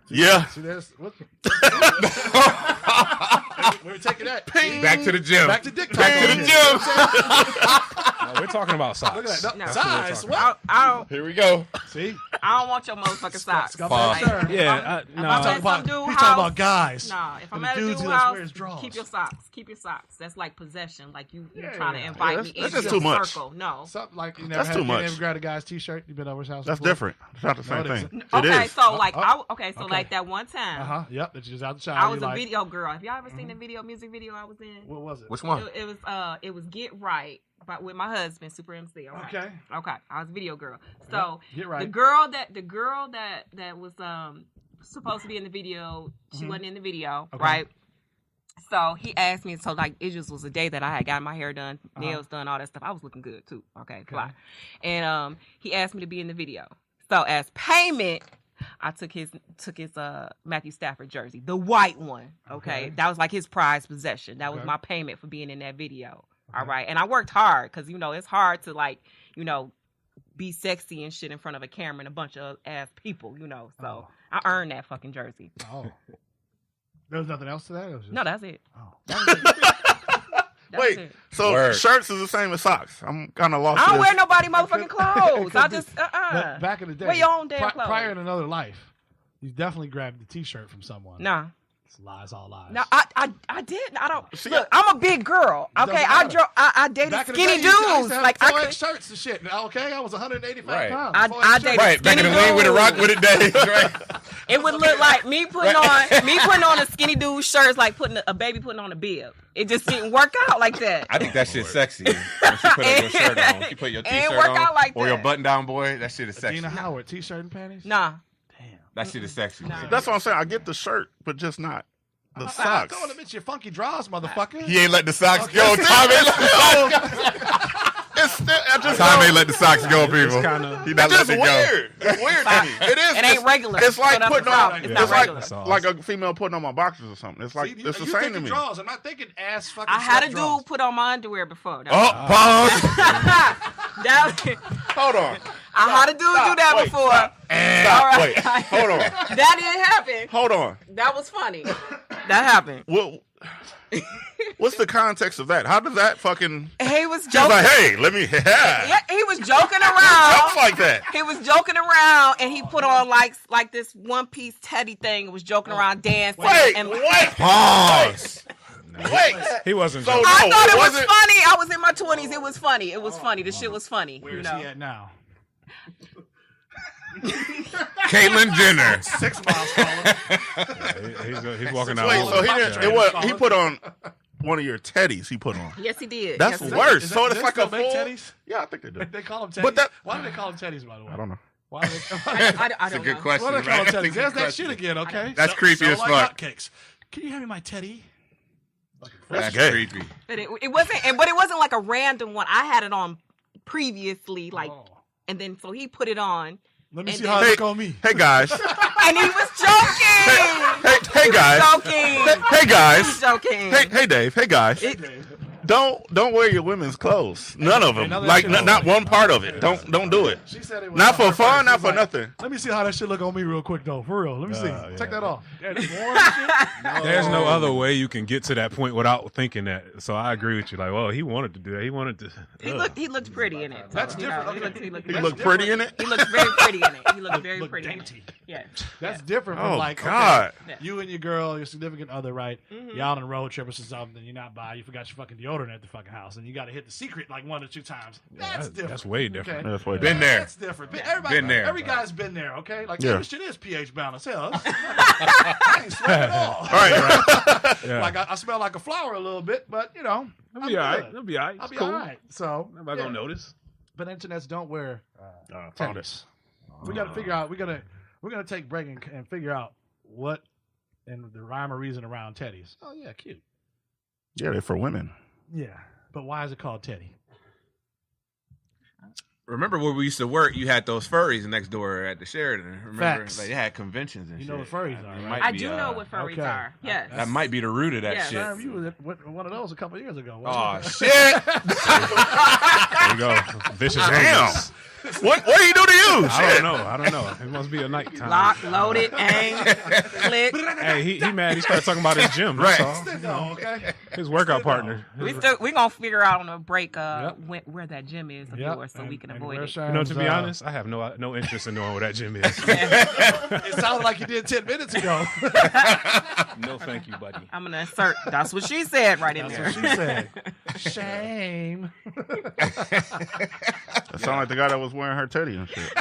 Yeah. See, there's what? We're taking that. Back to the gym. Back to dick Back talk to over the here. gym. No, we're talking about socks. Look at that. No, No. size. That's What? I Here we go. See? don't want your motherfucking socks. Scumbag Pause. sir. Yeah, If no. I'm He's at talking about, some dude he's talking house- about guys. Nah, if I'm And at the a dudes dude who just wear house, his drawers. keep your socks. Keep your socks. That's like possession. Like you Yeah, trying to yeah. invite Yeah, me that's into just the too much. circle. No. Something like you That's never too had, much. You never grabbed a guy's t-shirt. You been over his house? That's before? different. It's not the No, same it thing. isn't. It Okay, is. so like okay. so like that one time, Yep. That you was out the shower. I was you a like, video girl. Have y'all ever seen the music video I was in? What was it? Which one? It was Get Right, but with my husband, Super MC. All right. Okay. I was a video girl. So Get Right. the girl that was supposed to be in the video, she wasn't in the video, Okay. right? So he asked me, so like it just was a day that I had got my hair done, nails done, all that stuff. I was looking good too. Okay, fly. And he asked me to be in the video. So as payment, I took his Matthew Stafford jersey, the white one. Okay. That was like his prized possession. That was Okay. my payment for being in that video. All right. And I worked hard because, you know, it's hard to like, you know, be sexy and shit in front of a camera and a bunch of ass people, you know. So I earned that fucking jersey. Oh. There was nothing else to that? It was just, No, that's it. Oh. That was it. That was Wait, it. so Word. shirts is the same as socks? I'm kind of lost. I don't to wear this. nobody motherfucking clothes. I just, But back in the day, Wear your own damn clothes. prior in another life, you definitely grabbed the t-shirt from someone. Nah. It's lies, all lies. No, I didn't. I don't. See, Look, I'm a big girl. Doesn't Okay, matter. I dated Back in the skinny day, I used dudes. to have Like I 4X could. shirts and shit. Okay, I was 185 Right. pounds. I 4X dated shirts. Right, back in the skinny lean with a rock dudes. with it days. Right. It would look like me putting on a skinny dude shirts, like putting a baby putting on a bib. It just didn't work out like that. I think that shit's sexy. When she put your shirt on, she put your It ain't t-shirt work on, out like or your that. button-down boy. That shit is sexy. Dina Howard, t-shirt and panties? Nah. Damn. That shit is sexy. Nah. That's what I'm saying. I get the shirt, but just not the I socks. told him it's your funky draws, motherfucker. He ain't let the socks Okay. go. Tom ain't let the It's still, I just Tom don't- ain't let the socks go, people. kinda- He not It's just letting it go. weird. It's weird to me. It is. It ain't regular. It's like So that's putting the on. problem. It's It's not regular. like a female putting on my boxers or something. It's like See, it's the you same to thinking me. draws. I'm not thinking ass fucking I had a sweat draws. dude put on my underwear before. Oh, pause. Hold on. I had a dude do that Wait, before. Stop. All right. Wait. Hold on. That didn't happen. Hold on. That was funny. That happened. What's the context of that? How does that fucking? He was She's joking. like, hey, let me. Yeah, he was joking Jokes around. like that. He was joking around, and he put on like this one piece teddy thing. And was joking around, dancing. Wait. and Pause. Wait. He wasn't. So joking. I no, thought it was wasn't- funny. I was in my 20s. It was funny. It was funny. The shit was funny. Where You is know. he at now? Caitlyn Jenner. 6 miles taller. He's walking out. Wait. So he didn't. It was. He put on. one of your teddies he put on. Yes, he did. That's yes, worse. So do it's they like still a make full. teddies? Yeah, I think they do. They call them teddies. But that- Why do they call them teddies, by the way? I don't know. Why do they, I That's a don't good know. question. why do they call right? them That's a teddies? good There's that question. shit again, okay? That's creepy as like fuck. Hotcakes. Can you hand me my teddy? That's gay. creepy. But it wasn't like a random one. I had it on previously, like, Oh. and then so he put it on, Let me And see then- how it Hey, look on me. hey guys. and he was joking. Hey guys. Joking. Hey He was guys. joking. Hey Dave. Hey guys. Don't wear your women's clothes. None of them. Another Like shit not on. one part of it. Don't do it. She said it was Not on for her fun. first. Not She's for like, nothing. Let me see how that shit look on me real quick though. For real. Let me see. yeah. Take that off. Yeah, this warm and shit. There's no other way you can get to that point without thinking that. So I agree with you. Like, well, he wanted to do that. He wanted to. He looked pretty in it. That's You know, different. He looked You very look pretty in it. He looked very pretty in it. He looked very Look pretty dainty. in it. Yes. That's different from Oh like God. okay, you and your girl, your significant other, right? Y'all on a road trip or something. You're not by. You forgot your fucking deodorant at the fucking house, and you got to hit the secret like 1 or 2 times. That's different. That's way different. Okay? That's what Been there. That's different. Everybody, Been there. Every guy's been there. Okay, like Yeah. this shit is pH balance. Hell, I ain't sweating at all. All right. Yeah. Like I smell like a flower a little bit, but you know, It'll be all right. It'll be all right. I'll It's be cool. all right. So Nobody gonna notice. But internets don't wear Found it. teddies. We got to figure out. We're gonna take a break and figure out what and the rhyme or reason around teddies. Oh yeah, cute. Yeah, they're for women. Yeah, but why is it called teddy? Remember where we used to work? You had those furries next door at the Sheridan. Remember, Facts. like they had conventions and You shit. know what furries are, It right? might I be, do know what furries okay. are. Yes. That might be the root of that Yeah. shit. Sam, you was at one of those a couple of years ago. Oh wasn't shit! There you go. Vicious Damn. angels. What he do to you? I don't know. It must be a nighttime. Lock, loaded, aim, click. Hey, he mad. He started talking about his gym. Right. That's all. it? No, okay. His workout partner. We gonna figure out on a break Yep. where that gym is of Yep. yours so we can And avoid where it. You know, to be Sam's, honest, I have no interest in knowing where that gym is. it sounded like you did 10 minutes ago. No, thank you, buddy. I'm gonna insert. That's what she said right in That's there. what she said. Shame. That sound like the guy that was wearing her teddy and shit.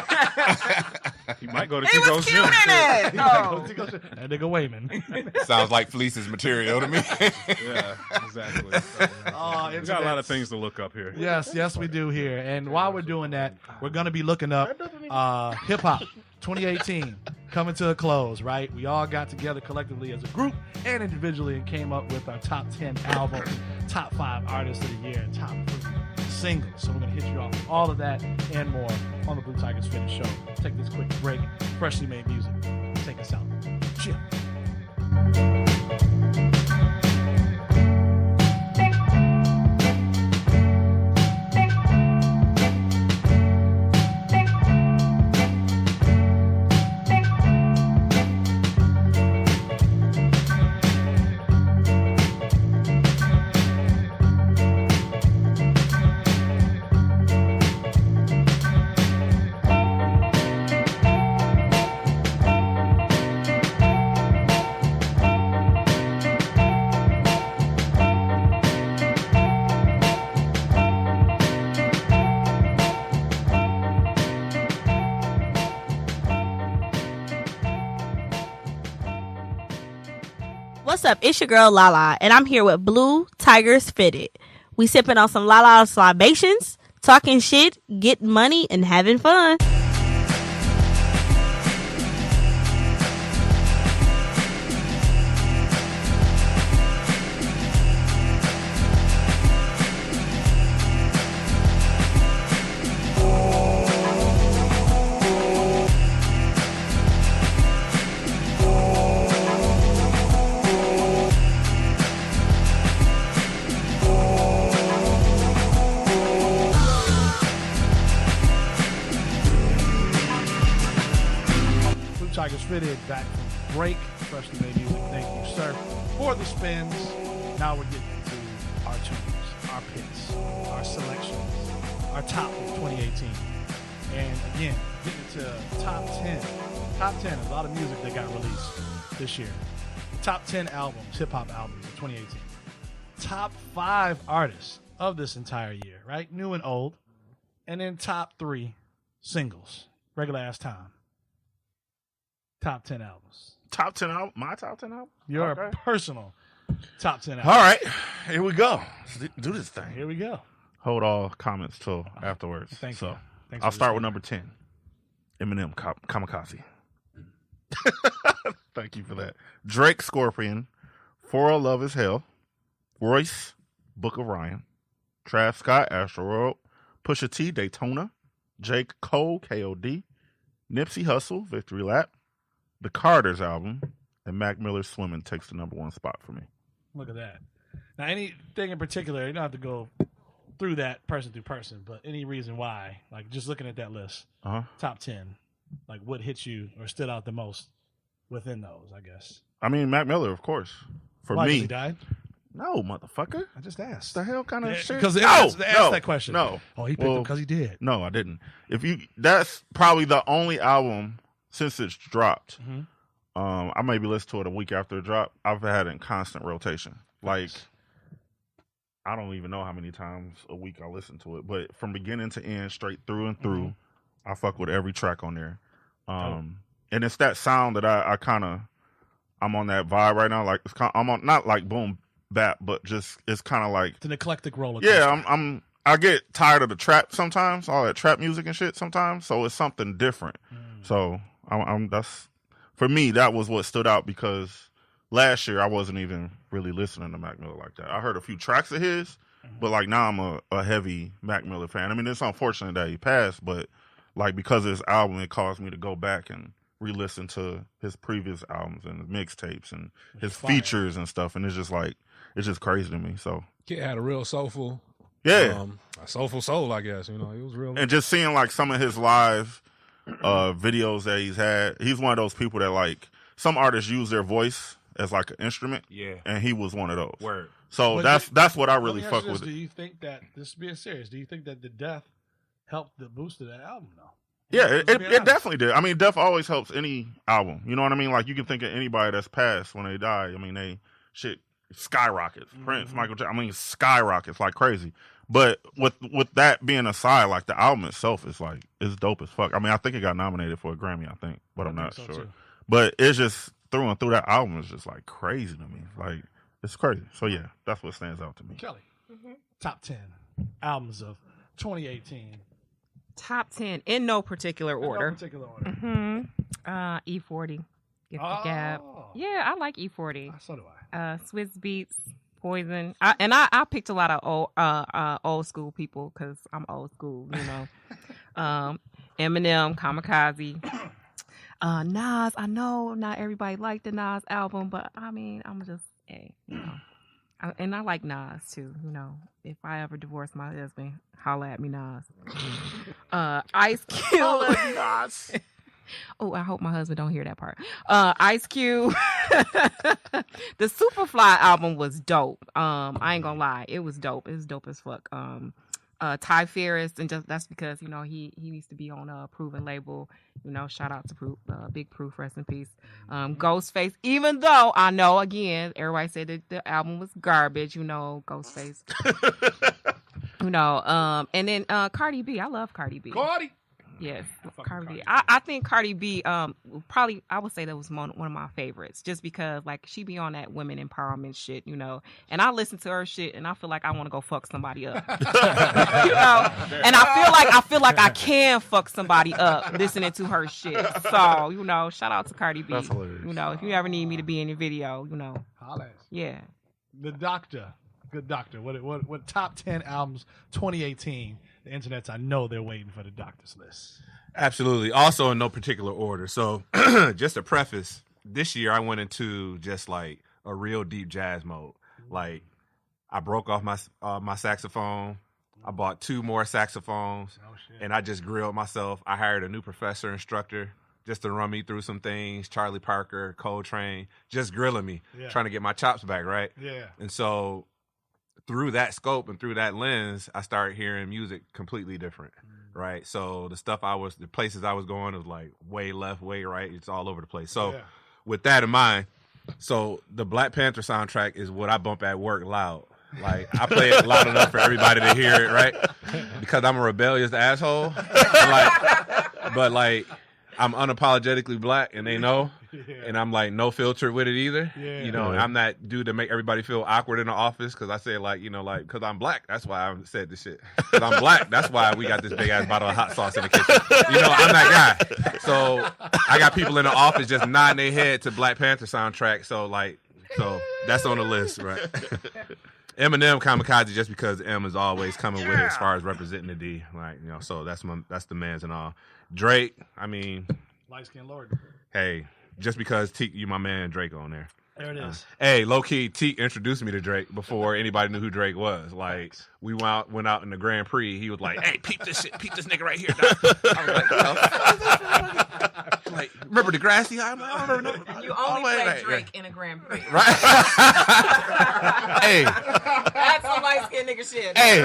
He might go to He was Chico's cute gym. in it. No. That nigga Wayman. Sounds like Fleece's material to me. Yeah, exactly. Oh, We got a lot of things to look up here. Yes, we do here. And while we're doing that, we're going to be looking up hip hop 2018 coming to a close, right? We all got together collectively as a group and individually and came up with our top 10 albums, top 5 artists of the year, and top 3 singles. So we're going to hit you off with all of that and more on the Blue Tigers Fitness Show. Take this quick break. Freshly made music. Take us out. Chill. What's up? It's your girl Lala, and I'm here with Blue Tigers Fitted. We sipping on some Lala's libations, talking shit, getting money, and having fun. Blue Tigers Fitted back from break. Freshly made music. Thank you, sir, for the spins. Now we're getting into our tunes, our picks, our selections, our top of 2018. And again, getting into top 10. Top 10 is a lot of music that got released this year. Top 10 albums, hip hop albums of 2018. Top 5 artists of this entire year, right? New and old. And then top 3 singles. Regular ass time. Top 10 albums. Top 10 album? My top 10 album? Your Okay. personal Top 10 albums. All right, here we go. Let's do this thing. Here we go. Hold all comments till afterwards. Thank so you. Thanks I'll for start with responding. number 10. Eminem, Kamikaze. Thank you for that. Drake, Scorpion. For All Love Is Hell. Royce, Book of Ryan. Trav Scott, Astroworld. Pusha T, Daytona. Jake Cole, KOD. Nipsey Hussle, Victory Lap. The Carters album. And Mac Miller's Swimming takes the number 1 spot for me. Look at that. Now, anything in particular, you don't have to go through that person through person, but any reason why, like just looking at that list, top 10, like what hit you or stood out the most within those, I guess. I mean, Mac Miller, of course. For Why, 'cause me. he died? No, motherfucker. I just asked. The hell kind of shit? Because they No, asked no, that question. No. Oh, he picked him because he did. No, I didn't. That's probably the only album since it's dropped. I maybe listen to it a week after it dropped. I've had it in constant rotation. Like, I don't even know how many times a week I listen to it, but from beginning to end, straight through and through, I fuck with every track on there. And it's that sound that I'm on that vibe right now. Like I'm on, not like boom bap, but just it's kind of like It's an eclectic roller coaster. yeah. I get tired of the trap sometimes, all that trap music and shit sometimes. So it's something different. So that's for me. That was what stood out because last year I wasn't even really listening to Mac Miller like that. I heard a few tracks of his, but like now I'm a heavy Mac Miller fan. I mean, it's unfortunate that he passed, but like because of his album, it caused me to go back and re-listen to his previous albums and his mixtapes and his features and stuff. And it's just crazy to me. So Kid had a real soulful, yeah, a soulful soul, I guess. You know, he was real. and just seeing like some of his live videos that he's had, he's one of those people that like some artists use their voice as like an instrument. Yeah. And he was one of those. Word. So But that's what I Let really me ask fuck you this, with. Do you think that, this is being serious, do you think that the death helped the boost of that album, though? Yeah, Let's it be honest. definitely did. I mean, death always helps any album. You know what I mean? Like you can think of anybody that's passed when they die. I mean, they shit skyrockets. Prince, Michael Jackson. I mean, skyrockets like crazy. But with that being aside, like the album itself is like it's dope as fuck. I mean, I think it got nominated for a Grammy. I think, but I'm not so, sure. too. But it's just through and through that album is just like crazy to me. Like it's crazy. So yeah, that's what stands out to me. Kelly, top 10 albums of 2018. Top 10 in no particular order. No particular order. E40. Get the Gap. Yeah, I like E40. So do I. Swiss Beats, Poison. I picked a lot of old school people because I'm old school, you know. Eminem, Kamikaze. Nas, I know not everybody liked the Nas album, but I mean, I'm just, hey, you know. And I like Nas too, you know. If I ever divorce my husband, holla at me, Nas. Ice Cube. Nas. Oh, I hope my husband don't hear that part. Ice Cube. The Superfly album was dope. I ain't gonna lie, it was dope. It was dope as fuck. Ty Ferris, and just that's because you know he needs to be on a Proven label. You know, shout out to Proof, Big Proof, rest in peace. Ghostface, even though I know again everybody said that the album was garbage. You know, Ghostface. You know, and then Cardi B. I love Cardi B. Cardi. Yes, Cardi B. I think Cardi B, probably, I would say that was one of my favorites, just because like she be on that women empowerment shit, you know. And I listen to her shit, and I feel like I want to go fuck somebody up, you know. And I feel like I can fuck somebody up listening to her shit. So you know, shout out to Cardi B. That's hilarious. You know, if you ever need me to be in your video, you know, Holla. yeah. The Doctor. Good Doctor. What top 10 albums 2018? The internet's, I know they're waiting for the Doctor's list. Absolutely. Also in no particular order. So just a preface, this year I went into just like a real deep jazz mode. Like I broke off my saxophone. I bought 2 more saxophones and I just grilled myself. I hired a new professor instructor just to run me through some things. Charlie Parker, Coltrane, just grilling me, trying to get my chops back, right? Yeah. And so through that scope and through that lens, I started hearing music completely different, right? So the places I was going was like way left, way right. It's all over the place. So with that in mind, so the Black Panther soundtrack is what I bump at work loud. Like I play it loud enough for everybody to hear it, right? Because I'm a rebellious asshole. But I'm unapologetically black and they know. and I'm like no filter with it either. Yeah. You know, I'm that dude that make everybody feel awkward in the office because I say like, you know, like because I'm black. That's why I said this shit. Because I'm black. That's why we got this big ass bottle of hot sauce in the kitchen. You know, I'm that guy. So I got people in the office just nodding their head to Black Panther soundtrack. So that's on the list, right? Eminem Kamikaze just because M is always coming with it as far as representing the D. Like, you know, so that's the man's and all. Drake, I mean, Light Skin Lord. hey, just because Teak, you my man Drake on there. There it is. Hey, low key, Teak introduced me to Drake before anybody knew who Drake was. Like, we went out in the Grand Prix. He was like, "Hey, peep this shit, peep this nigga right here." Dog. I was like, remember Degrassi? I don't remember. You only play Drake in a Grand Prix. Right? Hey, That's some light skinned nigga shit. hey.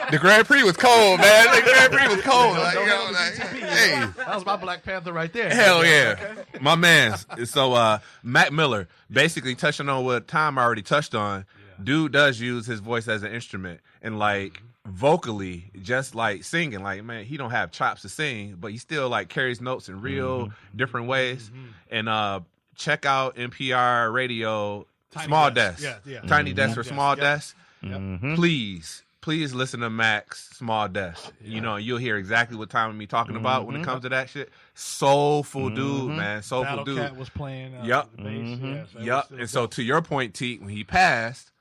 The Grand Prix was cold, man. The Grand Prix was cold. Like, you know, like, hey. That was my Black Panther right there. Hell yeah. Okay. My man's. So Mac Miller, basically touching on what Tom already touched on, dude does use his voice as an instrument. And like vocally, just like singing, like, man, he don't have chops to sing, but he still like carries notes in real different ways. And check out NPR radio, Tiny Small Desk. Desk. Yeah. Tiny Desk or Desk, Small yeah. Desk. Yep. Please listen to Mac's Small Desk. You know, you'll hear exactly what Tom and me talking about when it comes to that shit. Soulful dude, man. Soulful Battle dude. Cat was playing. Yup. The bass. Yeah, so it Yep. was And so to your point, T, when he passed,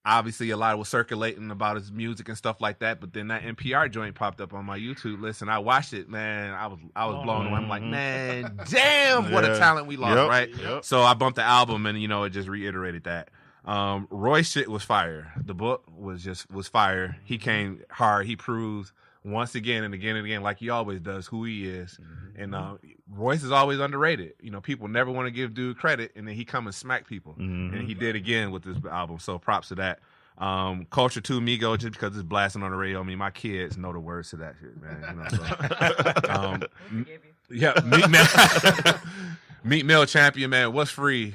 obviously a lot was circulating about his music and stuff like that. But then that NPR joint popped up on my YouTube list, and I watched it. Man, I was blown away. I'm like, man, damn, what a talent we lost, right? Yep. So I bumped the album, and you know, it just reiterated that. Roy's shit was fire. The book was fire. He came hard. He proved once again and again and again, like he always does, who he is. And Royce is always underrated. You know, people never want to give dude credit, and then he come and smack people. And he did again with this album. So props to that. Culture 2 Migo, just because it's blasting on the radio. I mean, my kids know the words to that shit, man. You know, so, yeah, Meat Mill Champion, man. What's free?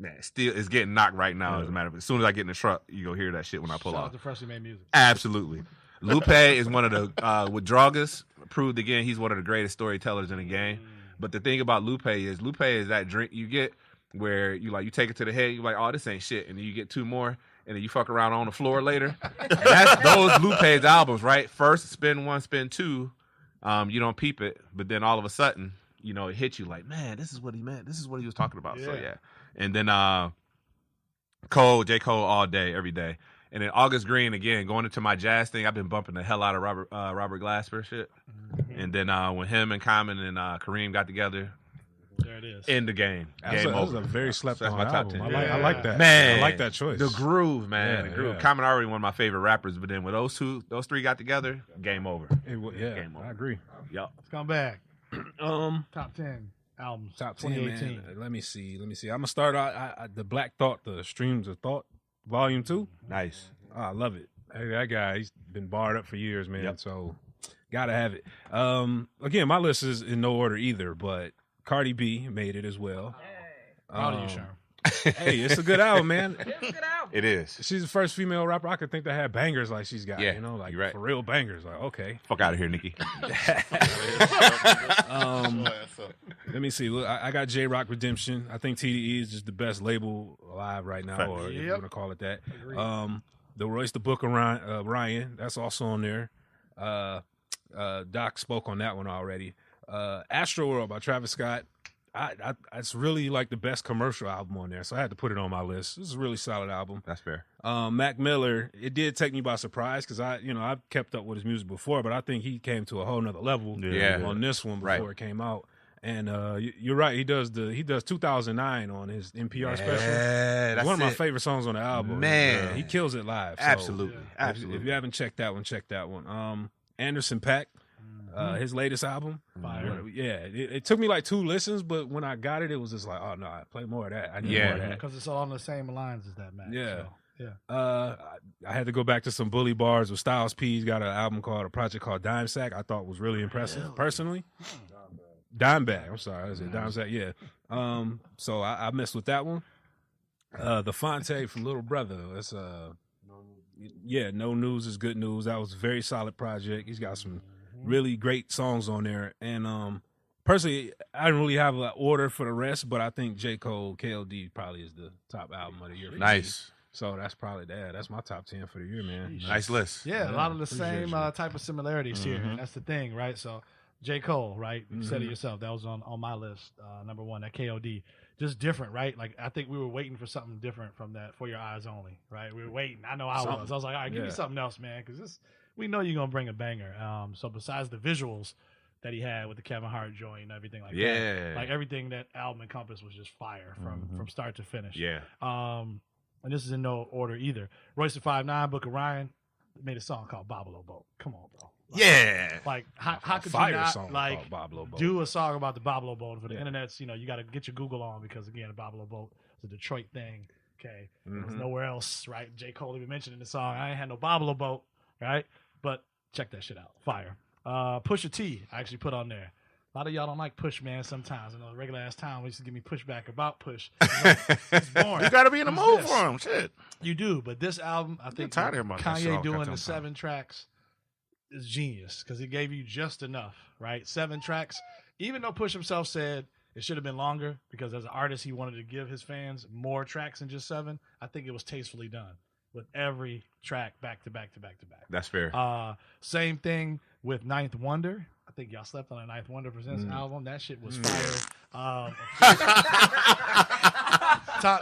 Man, still is getting knocked right now. As a matter of fact, as soon as I get in the truck, you go hear that shit when I pull Shout off. out to Freshly Made Music. Absolutely. Lupe is one of the with Dragas proved again he's one of the greatest storytellers in the game. But the thing about Lupe is that drink you get where you take it to the head, you're like, oh, this ain't shit, and then you get two more, and then you fuck around on the floor later. That's those Lupe's albums, right? First spin one, spin two, you don't peep it, but then all of a sudden, you know, it hits you like, man, this is what he meant. This is what he was talking about. So yeah. And then J. Cole all day, every day. And then August Green, again, going into my jazz thing, I've been bumping the hell out of Robert Glasper shit. And then when him and Common and Kareem got together, there it is. in the game. That was a very slept on my top album. 10. I like that. Man, I like that choice. The groove, man. Yeah, the groove. yeah. Common already one of my favorite rappers, but then when those three got together, game over. Game over. I agree. Yup. Let's come back. Top 10 albums. Top 10, 2018. man. Let me see. I'm gonna start out the Black Thought, the Streams of Thought, Volume 2. Nice. Oh, I love it. Hey, that guy, he's been barred up for years, man. Yep. So gotta have it. Again, my list is in no order either, but Cardi B made it as well. Proud of you, Sherm. Hey, it's a good album, man. It's a good album. It is. She's the first female rapper I could think that had bangers like she's got. Yeah, You know, like you're right. for real bangers. Like, okay. Fuck out of here, Nikki. Let me see. Look, I got J Rock Redemption. I think TDE is just the best label alive right now, Fact. or if you Yep. want to call it that. Agreed. The Royce the Book of Ryan, that's also on there. Doc spoke on that one already. Astro World by Travis Scott. It's really like the best commercial album on there, so I had to put it on my list. This is a really solid album. That's fair. Mac Miller, it did take me by surprise because I've kept up with his music before, but I think he came to a whole nother level on this one before it came out. And you're right, he does 2009 on his NPR special. Yeah, It's one of my favorite songs on the album. Man. He kills it live. So Absolutely. if Absolutely. you haven't checked that one, check that one. Anderson .Paak, his latest album. Fire. Yeah, it took me like 2 listens, but when I got it, it was just like, oh no, play more of that. I need more of that. Because it's all on the same lines as that, man. Yeah. So, yeah. I had to go back to some bully bars with Styles P. He's got a project called Dime Sack. I thought was really impressive, personally. Dime Bag. I'm sorry, I said Dime Sack. Yeah. So I messed with that one. The Fonte from Little Brother. That's No News is Good News. That was a very solid project. He's got some really great songs on there. And personally, I didn't really have an order for the rest, but I think J. Cole, KLD probably is the top album of the year. For me. Nice. So that's probably that. That's my top 10 for the year, man. Nice list. Yeah, a lot of the appreciate same you. type of similarities here. And that's the thing, right? So J. Cole, right? You said it yourself. That was on my list, number one, that KOD. Just different, right? Like, I think we were waiting for something different from that For Your Eyes Only, right? We were waiting. I know I was. I was like, all right, give me something else, man, because we know you're going to bring a banger. So besides the visuals that he had with the Kevin Hart joint and everything like that, like everything that album encompassed was just fire from start to finish. Yeah. And this is in no order either. Royce the 5'9", Book of Ryan made a song called Bobolo Boat. Come on, bro. Like, how could you not song like called Boblo Boat. do a song about the Bobolo Boat? For the internet's, you got to get your Google on, because again, the Bobolo Boat is a Detroit thing. Okay, there's nowhere else, right? J. Cole even mentioned in the song, I ain't had no Bobolo Boat, right? But check that shit out, fire. Pusha T, I actually put on there. A lot of y'all don't like Push, man. Sometimes, I know, regular ass time used to give me pushback about Push. It's boring. You got to be in the Who's mood this? for him. Shit. You do, but this album, I think tired of hearing about that Kanye song doing goddamn the time. 7 tracks is genius, because he gave you just enough, right? 7 tracks. Even though Push himself said it should have been longer, because as an artist he wanted to give his fans more tracks than just 7. I think it was tastefully done with every track back to back to back to back. That's fair. Same thing with Ninth Wonder. I think y'all slept on a Ninth Wonder Presents album. That shit was fire.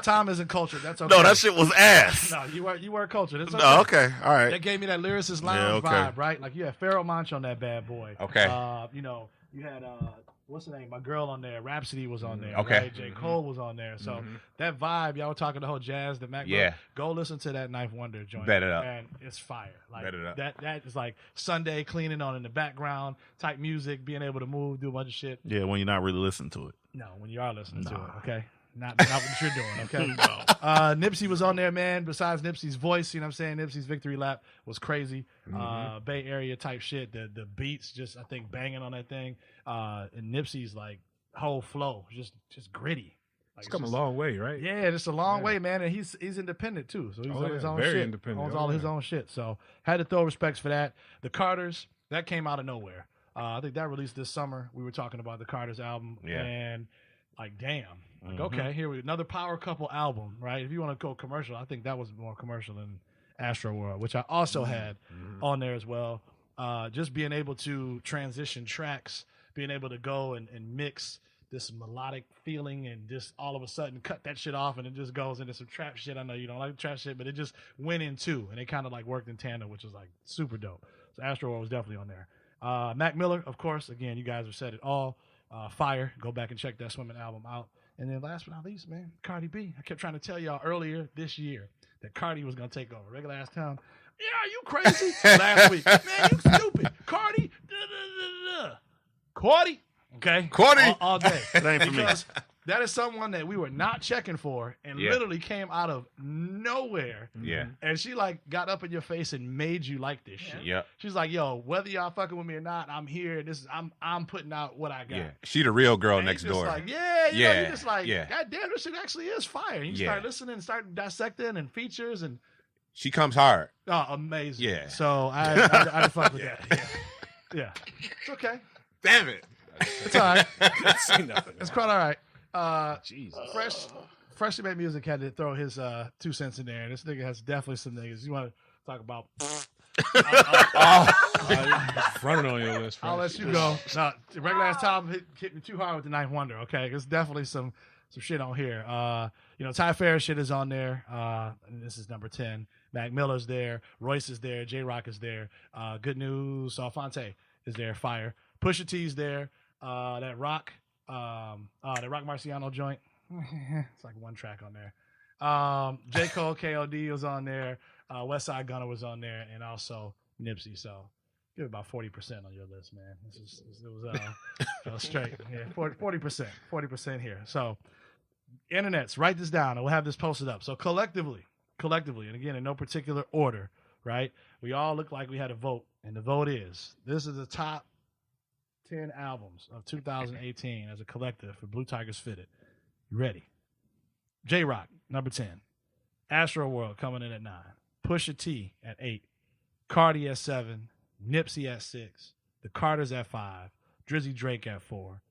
Tom isn't cultured. That's okay. No, that shit was ass. No, you were cultured. It's okay. No, okay. All right. That gave me that lyricist lounge okay. vibe, right? Like you had Pharoah Monch on that bad boy. Okay. You had what's the name? My girl on there. Rhapsody was on there. Okay. Right? J. Cole was on there. So that vibe, y'all were talking the whole jazz, the Mac. Yeah. Go listen to that Ninth Wonder joint. Bet it up. And it's fire. Like Bet it up. That is like Sunday cleaning on in the background type music, being able to move, do a bunch of shit. Yeah, when you're not really listening to it. No, when you are listening to it, okay? Not what you're doing, okay? Nipsey was on there, man. Besides Nipsey's voice, you know what I'm saying? Nipsey's victory lap was crazy. Bay Area type shit. The beats just, I think, banging on that thing. And Nipsey's like whole flow, just gritty. Like, It's come just, a long way, right? Yeah, just a long way, man. And he's independent too, so he's on his own very shit. independent. Owns all his own shit. So had to throw respects for that. The Carters, that came out of nowhere. I think that released this summer. We were talking about the Carters album, and like, damn. Like, okay, here we another power couple album, right? If you want to go commercial, I think that was more commercial than Astro World, which I also had on there as well. Just being able to transition tracks, being able to go and mix this melodic feeling and just all of a sudden cut that shit off and it just goes into some trap shit. I know you don't like trap shit, but it just went in two and they kind of like worked in tandem, which was like super dope. So Astro World was definitely on there. Mac Miller, of course, again, you guys have said it all. Fire. Go back and check that Swimming album out. And then last but not least, man, Cardi B. I kept trying to tell y'all earlier this year that Cardi was going to take over. Regular ass town. Yeah, are you crazy? Last week. Man, you stupid. Cardi. Cardi. Okay? Cardi. All day. That ain't for me. Because that is someone that we were not checking for and literally came out of nowhere. Yeah. And she like got up in your face and made you like this shit. Yep. She's like, yo, whether y'all fucking with me or not, I'm here. I'm putting out what I got. Yeah. She the real girl And next you just door. Like, yeah, you know, you just like, yeah. God damn, this shit actually is fire. And you start listening and start dissecting and features and She comes hard. amazing. Yeah. So I fuck with that. Yeah. It's okay. Damn it. It's all right. See nothing. It's quite all right. Jesus. Freshly Made Music had to throw his 2 cents in there. This nigga has definitely some niggas. You want to talk about? Fronting on your list. I'll let you go. No, regular ass time hit me too hard with the Ninth Wonder. Okay, there's definitely some shit on here. Ty Ferris shit is on there. And this is number 10. Mac Miller's there. Royce is there. J Rock is there. Good News. Alphonte is there. Fire. Pusha T's there. That Rock Marciano joint. It's like one track on there. J. Cole, KOD was on there. West Side Gunna was on there, and also Nipsey. So give it about 40% on your list, man. It was straight. Yeah, 40% here. So internets, write this down, and we'll have this posted up. So collectively, and again in no particular order, right? We all look like we had a vote, and the vote is this is the top 10 albums of 2018 as a collective for Blue Tigers Fitted. You ready? J Rock, number 10. Astro World coming in at 9. Pusha T at 8. Cardi at 7. Nipsey at 6. The Carters at 5, Drizzy Drake at 4,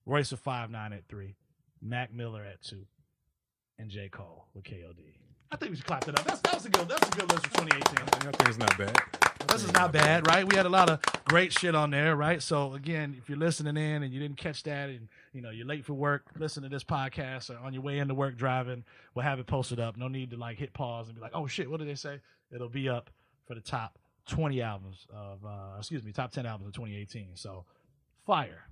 Royce of 5'9" at 3, Mac Miller at 2, and J. Cole with KOD. I think we should clap it up. That's a good list for 2018. I think it's not bad. This is not bad, right? We had a lot of great shit on there, right? So again, if you're listening in and you didn't catch that, and you're late for work, listen to this podcast, or on your way into work driving, we'll have it posted up. No need to hit pause and be like, oh shit, what did they say? It'll be up for the top 20 albums of, top 10 albums of 2018. So fire.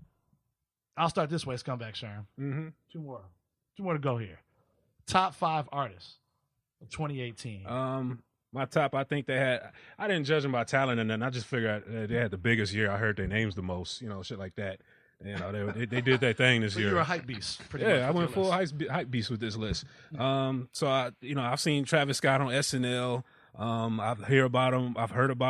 I'll start this way, Scumbag Sherm. Mm-hmm. Two more to go here. Top 5 artists of 2018. My top, I think I didn't judge them by talent, and then I just figured they had the biggest year. I heard their names the most, shit like that. They did their thing this year. You're a hype beast, pretty much. Yeah, I went full hype beast with this list. So I've seen Travis Scott on SNL. I've heard about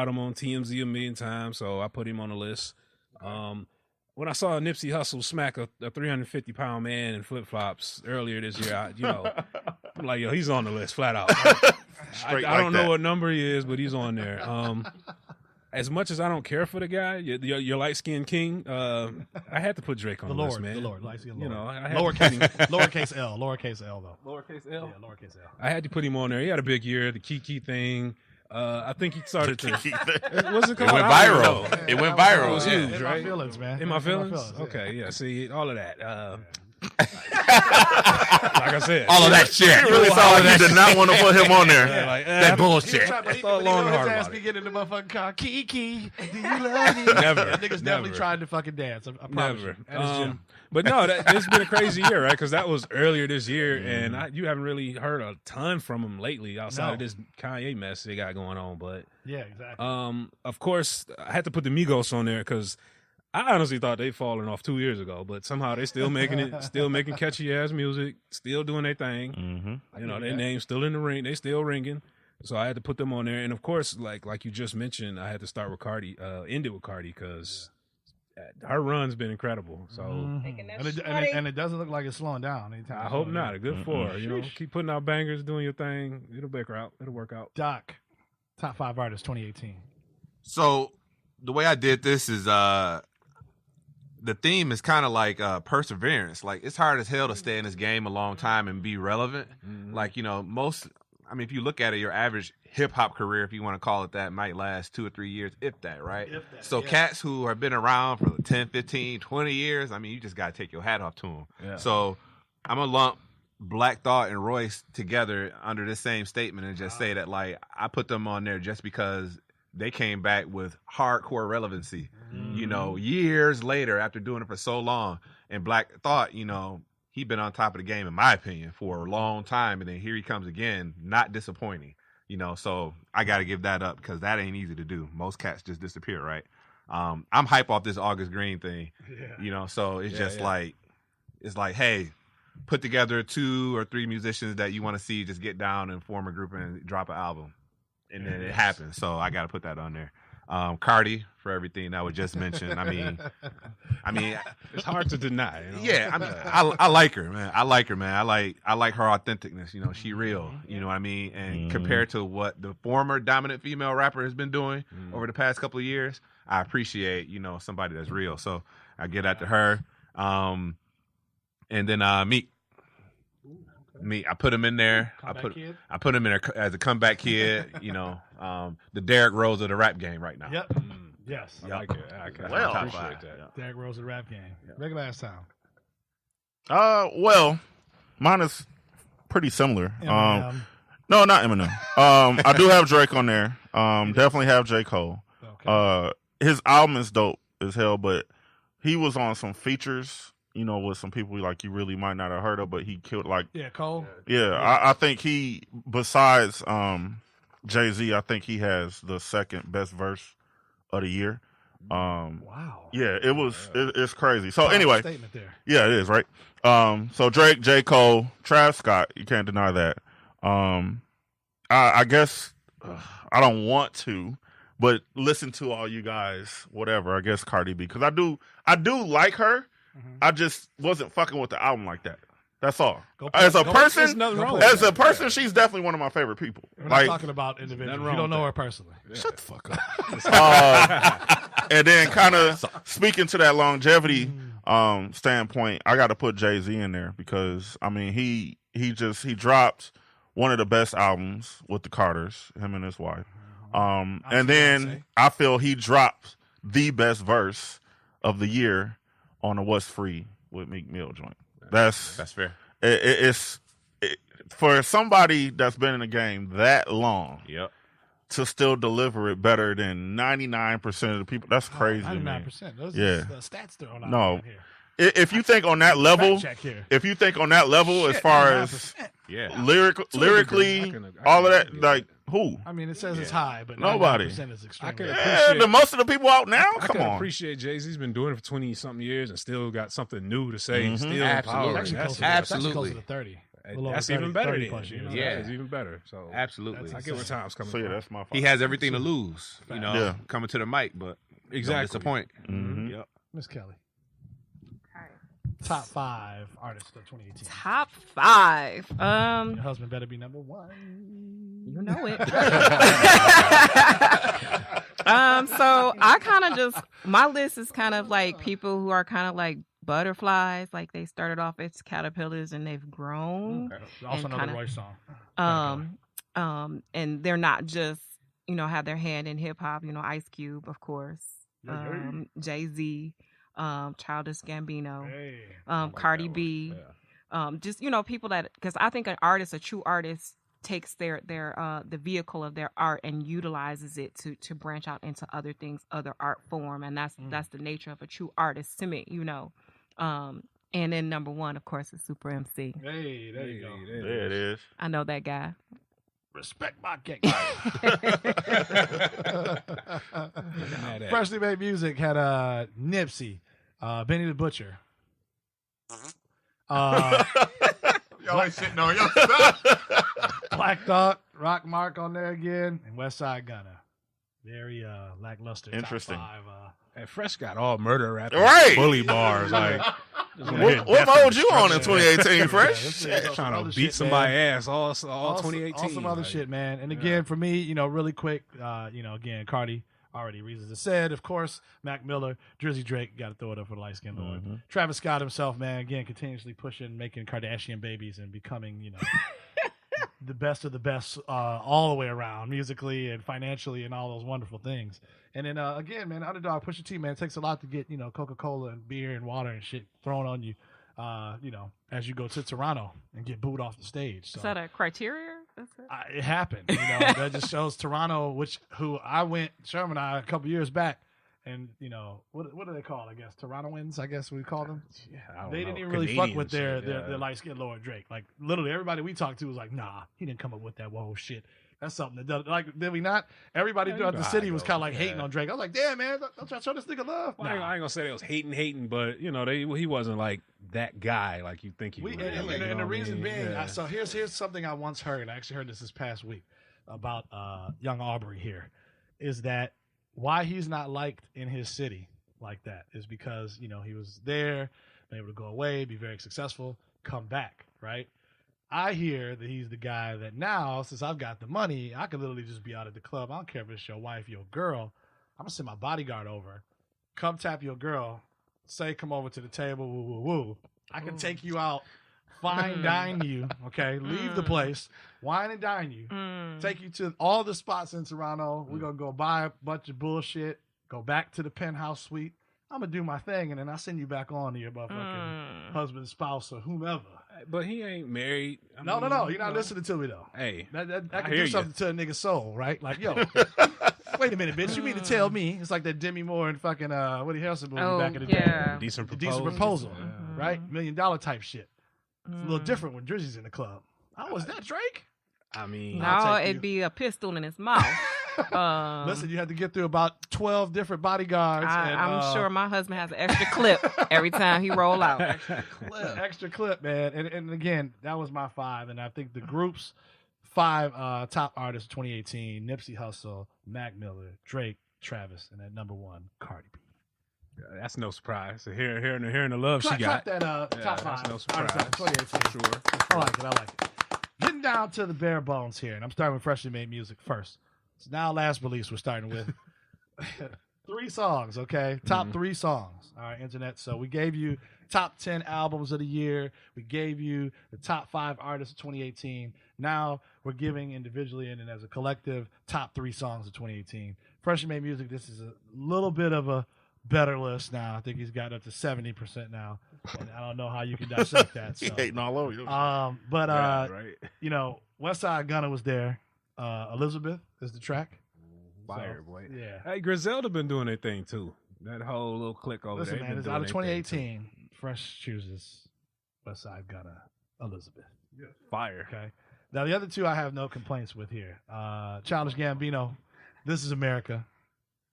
him on TMZ a million times, so I put him on the list. When I saw Nipsey Hussle smack a 350-pound man in flip-flops earlier this year, I'm like, yo, he's on the list flat out. I don't know what number he is, but he's on there. As much as I don't care for the guy, your light-skinned king, I had to put Drake on the list, man. The Lord, light-skinned Lord. Lowercase L, lowercase L, though. Lowercase L? Yeah, lowercase L. I had to put him on there. He had a big year, the Kiki thing. I think he started to. What's it called? It went viral. It went viral. It was huge, In right? my feelings, man. In my feelings? Yeah. Okay, yeah. See, all of that. Like I said, all of that shit. He really sounded like he did not want to put him on there. That bullshit. He long and hard ass about be it. getting in the motherfucking car. Kiki, do you love me? Never. That nigga's definitely Never. trying to fucking dance. I promise Never. you. At his gym. But no, it's been a crazy year, right? Because that was earlier this year, and you haven't really heard a ton from him lately outside of this Kanye mess they got going on. But Yeah, exactly. of course, I had to put the Migos on there because I honestly thought they'd fallen off 2 years ago, but somehow they still making it, still making catchy ass music, still doing their thing. Mm-hmm. Their name's still in the ring, they still ringing. So I had to put them on there, and of course, like you just mentioned, I had to start with Cardi, end it with Cardi because her run's been incredible. So And it doesn't look like it's slowing down anytime. I hope not. A good for her. Keep putting out bangers, doing your thing. It'll work out. Doc, top 5 artists 2018. So the way I did this is the theme is kind of like perseverance. Like, it's hard as hell to stay in this game a long time and be relevant. Like, if you look at it, your average hip-hop career, if you want to call it that, might last 2 or 3 years, if that, right? So cats who have been around for 10, 15, 20 years, you just got to take your hat off to them. Yeah. So I'm going to lump Black Thought and Royce together under this same statement and just say that, like, I put them on there just because they came back with hardcore relevancy, years later after doing it for so long. And Black Thought, he'd been on top of the game, in my opinion, for a long time. And then here he comes again, not disappointing, so I got to give that up because that ain't easy to do. Most cats just disappear, right? I'm hype off this August Green thing, so it's it's like, hey, put together 2 or 3 musicians that you want to see just get down and form a group and drop an album. And then it happens. So I got to put that on there. Cardi for everything that was just mentioned. I mean, It's hard to deny. yeah. I like her, man. I like her her authenticness. She real. You know what I mean? And compared to what the former dominant female rapper has been doing over the past couple of years, I appreciate somebody that's real. So I give that to her. And then Meek. I put him in there. I put him in there as a comeback kid. The Derrick Rose of the rap game right now. Yep. Yes. I like it. Well, I appreciate that. Derrick Rose of the rap game. Regular ass time. Well, mine is pretty similar. Eminem. No, not Eminem. I do have Drake on there. Definitely have J. Cole. Okay. His album is dope as hell, but he was on some features, with some people like you really might not have heard of, but he killed Cole. Yeah, I think he, besides Jay-Z, I think he has the second best verse of the year. Wow. Yeah, it's crazy. So anyway, statement there. yeah, it is, right? So Drake, J. Cole, Travis Scott, you can't deny that. I guess I don't want to, but listen to all you guys, whatever. I guess Cardi B, because I do like her. I just wasn't fucking with the album like that. That's all. As a person, she's definitely one of my favorite people. We're not talking about individuals. You don't know her personally. Shut the fuck up. And then kind of speaking to that longevity standpoint, I got to put Jay-Z in there because I mean he dropped one of the best albums with the Carters, him and his wife. And then I feel he dropped the best verse of the year on a What's Free with Meek Mill joint. That's fair. It's for somebody that's been in the game that long. Yep. To still deliver it better than 99% of the people. That's crazy, 99%. man. Those Yeah. are the stats they're on No. out here. If you think on that level, Fact check here. if you think on that level, as far as 99%. lyrically, all of that, like who? I mean, it says it's high, but Nobody. 99% is extremely I can high. Yeah, the most of the people out now. I Come can on. appreciate Jay-Z's been doing it for 20-something years and still got something new to say. Mhm. Still Absolutely. empowering. It's actually closer, That's, it's actually closer Absolutely. to 30. A little that's over even better 30 than plus years. Yeah. It's even better. So Absolutely. I get where Tom's coming So yeah, from. that's my fault. He has everything to lose, Yeah. coming to the mic, but Exactly. don't disappoint. Mhm. Yep. Miss Kelly. Top 5 artists of 2018. Top 5. Your husband better be number 1. You know it. So I kind of just, my list is kind of like people who are kind of like butterflies, like they started off as caterpillars and they've grown. Also And another kinda- Royce song. And they're not just, have their hand in hip hop, Ice Cube, of course, Jay-Z, Childish Gambino, Hey. Cardi B, just, people that, because I think a true artist takes the vehicle of their art and utilizes it to branch out into other things, other art form. And that's the nature of a true artist to me, And then number 1, of course, is Super MC. Hey, there you go. There it is. I know that guy. Respect my king. Mad at Freshly Made Music had Nipsey, Benny the Butcher. You always sitting on your stuff. Black Thought, Rock Mark on there again, and West Side Gunna. Very lackluster. Interesting. Top 5. And Fresh got all murder rap, Right. bully bars. Like, What mode you on in 2018, Fresh? trying to beat somebody's ass all 2018. All some other like, shit, man. And again, for me, really quick, again, Cardi, already reasons are said. Of course, Mac Miller, Drizzy Drake, got to throw it up for the light skinned Lord. Travis Scott himself, man, again, continuously pushing, making Kardashian babies and becoming, the best of the best all the way around, musically and financially and all those wonderful things. And then, again, man, Underdog, Pusha T, man, it takes a lot to get, Coca-Cola and beer and water and shit thrown on you, as you go to Toronto and get booed off the stage. So. Is that a criteria? It happened. That just shows Toronto, who I went, Sherman and I, a couple years back, and what do they call? I guess Torontoans. I guess we call them. I don't They didn't know. even really fuck with Canadian their shit, yeah. light skinned Lord Drake. Like literally everybody we talked to was like, nah, he didn't come up with that whoa shit. That's something that does. Like, did we not? Everybody throughout the city was kind of like hating on Drake. I was like, damn man, don't try to show this nigga love. Well, I ain't gonna say they was hating, but he wasn't like that guy like you think he was. And the reason being, so here's something I once heard. I actually heard this past week about young Aubrey here, is that why he's not liked in his city like that is because he was there, been able to go away, be very successful, come back, right? I hear that he's the guy that now, since I've got the money, I could literally just be out at the club. I don't care if it's your wife, your girl. I'm gonna send my bodyguard over, come tap your girl, say come over to the table, woo woo woo. I can take you out, fine dine you, okay? Leave the place, wine and dine you, take you to all the spots in Toronto. We're gonna go buy a bunch of bullshit, go back to the penthouse suite. I'm gonna do my thing, and then I send you back on to your motherfucking husband, spouse, or whomever. But he ain't married. No. You're not listening to me though. Hey, That can hear do you. something to a nigga's soul, right? Like, yo, wait a minute, bitch. You mean to tell me it's like that Demi Moore and fucking Woody Harrelson movie back in the day? decent The proposal. Decent Proposal, right? $1 Million type shit. It's a little different when Drizzy's in the club. Oh, is that Drake? I mean, No, take you. it'd be a pistol in his mouth. Listen, you had to get through about 12 different bodyguards. I'm sure my husband has an extra clip every time he roll out. Extra clip, man. And again, that was my 5. And I think the group's 5 top artists of 2018: Nipsey Hussle, Mac Miller, Drake, Travis, and at number 1, Cardi B. that's no surprise. So hearing the love she Clap got. that top 5. that's no surprise. artists of 2018. Sure. I like it. Getting down to the bare bones here, and I'm starting with Freshly Made Music first. It's now last release we're starting with. 3 songs, okay? Top 3 songs. All right, internet. So we gave you top 10 albums of the year. We gave you the top 5 artists of 2018. Now we're giving individually and as a collective top 3 songs of 2018. Freshly Made Music, this is a little bit of a better list now. I think he's got up to 70% now. And I don't know how you can dissect that. He So. hating all over you. But right. you know, Westside Gunna was there. Elizabeth is the track. Fire, So, boy. Yeah. Hey, Griselda been doing their thing too. That whole little clique over Listen, there. man, it's out of 2018. Fresh chooses Westside Gunna, Elizabeth. Fire. Okay. Now the other 2 I have no complaints with here. Childish Gambino, This Is America.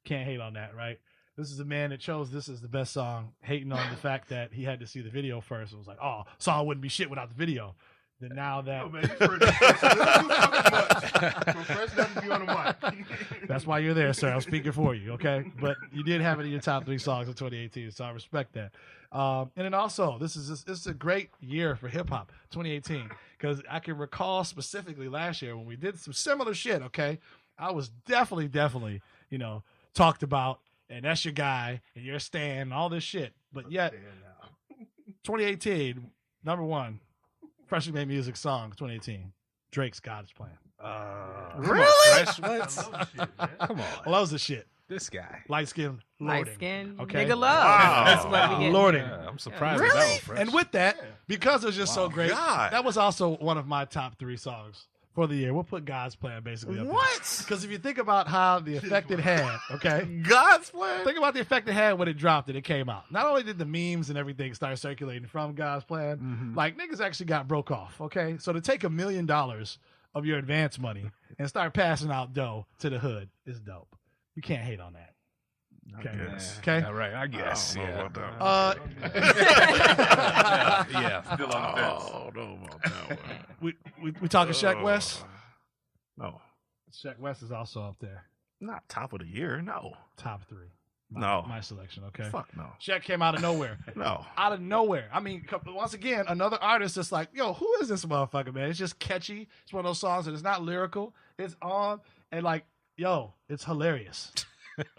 Can't hate on that, right? This is a man that chose this as the best song, hating on the fact that he had to see the video first. It was like, oh, song wouldn't be shit without the video. Then now that that's why you're there, sir. I'm speaking for you, okay? But you did have it in your top 3 songs of 2018, so I respect that. And then also, this is a great year for hip hop, 2018, because I can recall specifically last year when we did some similar shit. Okay, I was definitely, you know, talked about, and that's your guy, and you're Stan, and all this shit. But yet, 2018, number 1. Freshly Made Music song 2018. Drake's God's Plan. Really? Come on. Loves the shit. This guy. Light skin, Light loading. skin, Okay. nigga love. Wow. That's what we get. Loading. Yeah, I'm surprised that was fresh. And with that, because it was just so great, God. that was also one of my top 3 songs for the year. We'll put God's Plan basically up What? Because if you think about how the effect it had, okay? God's plan? Think about the effect it had when it dropped and it came out. Not only did the memes and everything start circulating from God's Plan, like niggas actually got broke off, okay? So to take $1 million of your advance money and start passing out dough to the hood is dope. You can't hate on that. Okay. guess. Okay. All right, I guess. I don't know Yeah. about that. Yeah. Still on the fence. Oh, no about that one. we talking Shaq West? No. Shaq West is also up there. Not top of the year. No. Top 3. No. My selection, okay? Fuck no. Shaq came out of nowhere. No. Out of nowhere. I mean, once again, another artist that's like, yo, who is this motherfucker, man? It's just catchy. It's one of those songs that it's not lyrical. It's on, and like, yo, it's hilarious.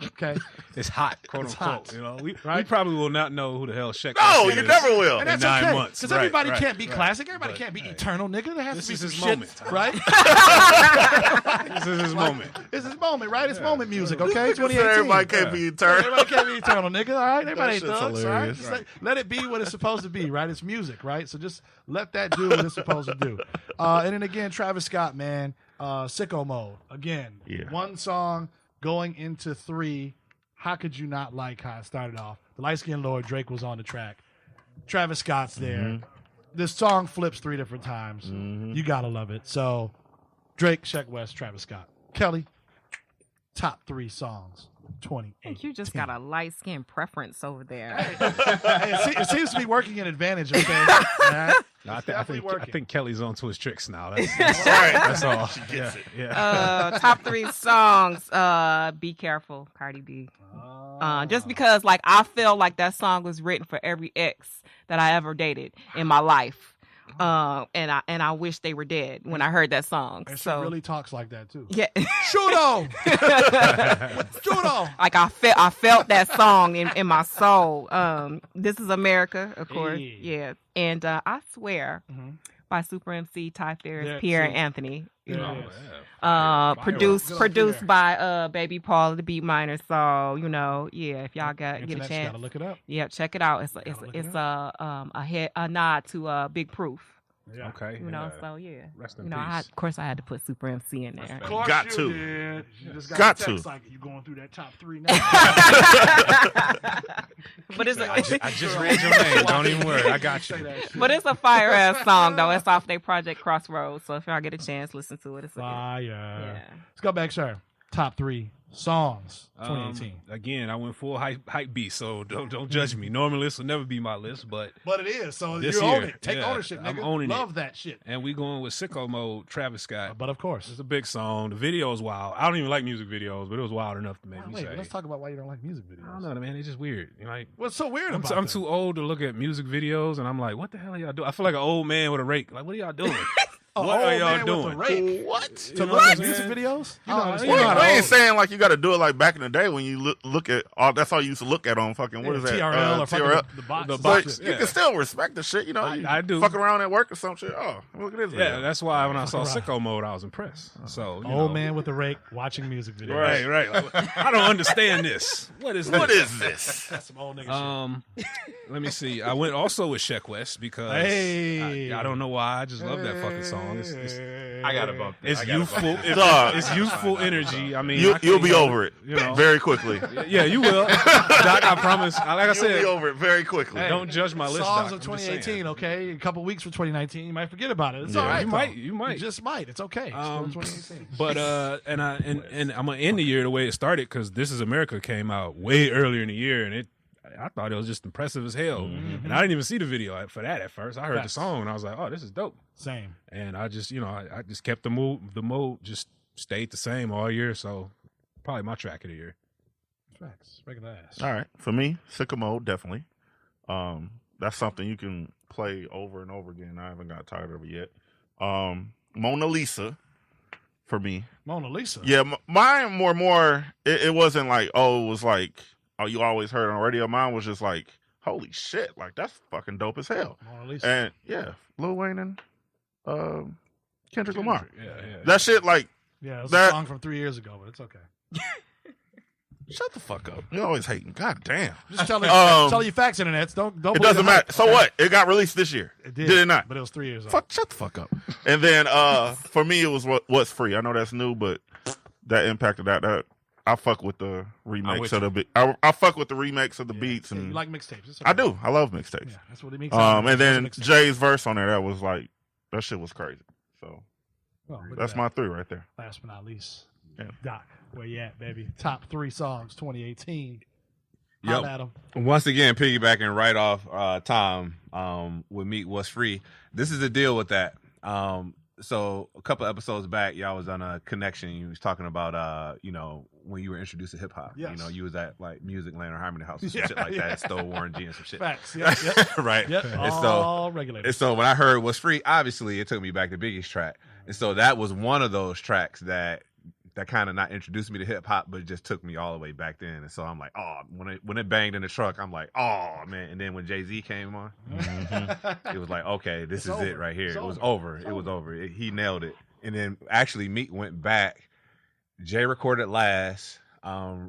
Okay? It's hot, quote It's unquote. hot. You know, we Right? probably will not know who the hell Shaq No, West you is. never will. And In that's 9 okay. months. Because Right, everybody right, can't be right. classic. Everybody But, can't be hey, eternal, nigga. There has this to be is some his shit, moment. right? This is his moment. It's his moment, right? It's moment music, This okay? nigga said 2018. everybody can't be eternal. Everybody can't be eternal, nigga. All right, everybody ain't shit's thugs. All right, hilarious. just let it be what it's supposed to be, right? It's music, right? So just let that do what it's supposed to do. And then again, Travis Scott, man, Sicko Mode. Again, Yeah. 1 song going into 3. How could you not like how it started off? The Light Skin Lord, Drake was on the track. Travis Scott's there. This song flips 3 different times. You gotta love it. So Drake, Shaq West, Travis Scott. Kelly, top 3 songs, 2018. I think you just got a light skin preference over there. Hey, it seems to be working in advantage. Okay, all right? No, I definitely working. think Kelly's on to his tricks now. That's all. Yeah. Top 3 songs. Be Careful, Cardi B. Just because, like, I feel like that song was written for every ex that I ever dated in my life. And I wish they were dead when I heard that song. And So she really talks like that too. yeah, Shoot on, shoot on. like I felt that song in my soul. This Is America, of course. Hey. Yeah, and I Swear by Super MC, Ty Ferris, Yeah, Pierre, see. and Anthony. You There know. it is. Produced Good on Pierre. by Baby Paul, the Beat Minor. So you know, yeah, if y'all get a Internet's chance, gotta look it up. yeah, check it out. It's look it it's a nod to Big Proof. Yeah. Okay. You know, yeah. so yeah. Rest in You know, peace. of course I had to put Super MC in there. Of course Got you to. did. You just Got a text to. Like you going through that top 3 now. But it's I just read your name. Don't even worry. I got you. but it's a fire ass song though. It's off their project Crossroads. So if y'all get a chance, listen to it. It's a Fire. yeah. Let's go back, sir. Top 3 songs 2018. Again, I went full hype beast, so don't judge me. Normally this will never be my list, but But it is. So This you own year, it. Take yeah, ownership, nigga. I'm owning it. Love that shit. and we going with Sicko Mode, Travis Scott. But of course. It's a big song. The video is wild. I don't even like music videos, but it was wild enough to make me Wait, say. let's talk about why you don't like music I videos. don't know, man. It's just weird. You know, like What's so weird I'm, about I'm that? too old to look at music videos, and I'm like, what the hell are y'all doing? I feel like an old man with a rake. Like, what are y'all doing? What are y'all doing? What? To know look what at I'm music saying? videos? You know, Oh, you We know how to ain't hold- saying like you got to do it like back in the day when you look at all. That's all you used to look at on fucking what is that? TRL or fucking TRL. the box. The But box. you Yeah. can still respect the shit, you know. I do. Fucking around at work or some shit. Oh, look at this. Yeah, video. that's why when I saw Right. Sicko Mode, I was impressed. So, you Old know. man with a rake watching music videos. Right. Like, I don't understand this. What is this? What is this? That's some old nigga Let me see. I went also with Sheck West because Hey. I don't know why. I just love that fucking song. It's I gotta bump this. it's youthful. Dog. It's youthful energy. I mean, I You'll can't be help over it you know. very quickly. Yeah, you will. Doc, I promise. Like I You'll said, be over it very quickly. don't judge my list. Songs Doc. of I'm just saying. 2018, okay? A couple weeks for 2019, you might forget about it. It's Yeah. all right. You though. might. You might. You just might. It's okay. It's still 2018. But and I'm gonna end the year the way it started because This Is America came out way earlier in the year, and I thought it was just impressive as hell. And I didn't even see the video for that at first. I heard the Facts. song and I was like, oh, this is dope. Same. And I just, I just kept the mode just stayed the same all year. So probably my track of the year. Facts. Regular ass. All right, for me, Sicko Mode definitely. That's something you can play over and over again. I haven't got tired of it yet. Mona Lisa, for me. Mona Lisa. Yeah, mine more. It wasn't like it was like you always heard on the radio. Mine was just like holy shit, like that's fucking dope as hell. Mona Lisa. And yeah, Lil Wayne and Kendrick Lamar. Yeah. That shit like Yeah, it was that- a song from 3 years ago, but it's okay. shut the fuck up. You always hating. God damn. Just tell you facts, internets. Don't. It believe doesn't the hype, matter. So okay? what? It got released this year. It did. Did it not? But it was 3 years old. Fuck, shut the fuck up. And then for me, it was What's Free. I know that's new, but that impacted that. I fuck with the remakes of the beat. I fuck with the remakes of the beats, Yeah, and you like mixtapes. It's I okay. do. I love mixtapes. Yeah, that's what it makes. And then Jay's verse on there, that was like that shit was crazy. So that's my 3 right there. Last but not least, Yeah. Doc, where you at, baby? Top 3 songs 2018. Yep. Holla at 'em. Once again, piggybacking right off Tom with Meet What's Free. This is the deal with that. So a couple episodes back, y'all was on a connection. You was talking about when you were introduced to hip hop. Yes. You was at like Music Land or Harmony House or some Yeah, shit like yeah. that. Stole Warren G and some shit. Facts. Yep. right. Yep. And All regulated. And so when I heard What's Free, obviously it took me back to Biggie's track. And so that was one of those tracks that kind of not introduced me to hip hop, but just took me all the way back then. And so I'm like, oh, when it banged in the truck, I'm like, oh man. And then when Jay-Z came on, it was like, okay, this It's is it over. right here. It's It was over. over. It's It was over. over. He nailed it. And then actually Meek went back. Jay recorded last,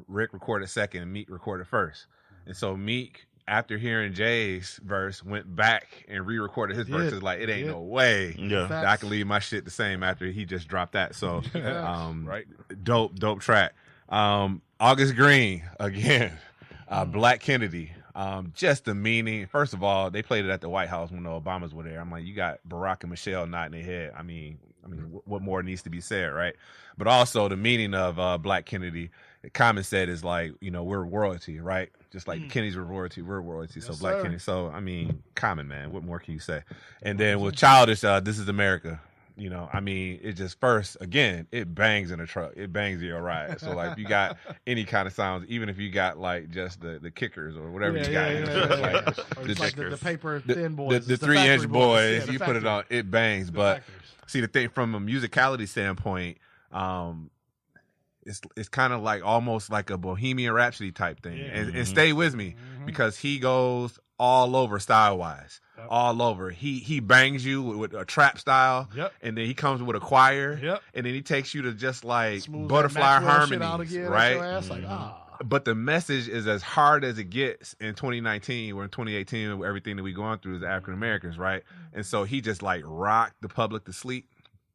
Rick recorded second, and Meek recorded first. And so Meek, after hearing Jay's verse, went back and re-recorded his verse. It's like, it ain't no way Yeah. that I can leave my shit the same after he just dropped that. So, Right. dope track. August Green again, Black Kennedy. Just the meaning. First of all, they played it at the White House when the Obamas were there. I'm like, you got Barack and Michelle nodding their head. I mean, what more needs to be said, right? But also the meaning of Black Kennedy. Common said is like, we're royalty, right? Just like the Kennedys were royalty, we're royalty. So Yes, Black sir. Kennedy. So I mean, Common, man. What more can you say? And then with Childish, This Is America. It just first again, it bangs in the truck. It bangs in your ride. So like, if you got any kind of sounds, even if you got like just the kickers or whatever you got, in the truck, like, Or it's like the Dickers. paper the, thin boys. the It's 3-inch factory boys, Yeah, you the put it factory. on, it bangs. The But factories. see, the thing from a musicality standpoint, it's kind of like almost like a Bohemian Rhapsody type thing. Yeah. And stay with me because he goes all over style wise, Yep. all over. He bangs you with a trap style, Yep. and then he comes with a choir, Yep. and then he takes you to just like Smooth that butterfly Maxwell shit out harmonies, again, that's right? your ass, like, But the message is as hard as it gets in 2019 or in 2018 with everything that we going through as African Americans, right? And so he just like rocked the public to sleep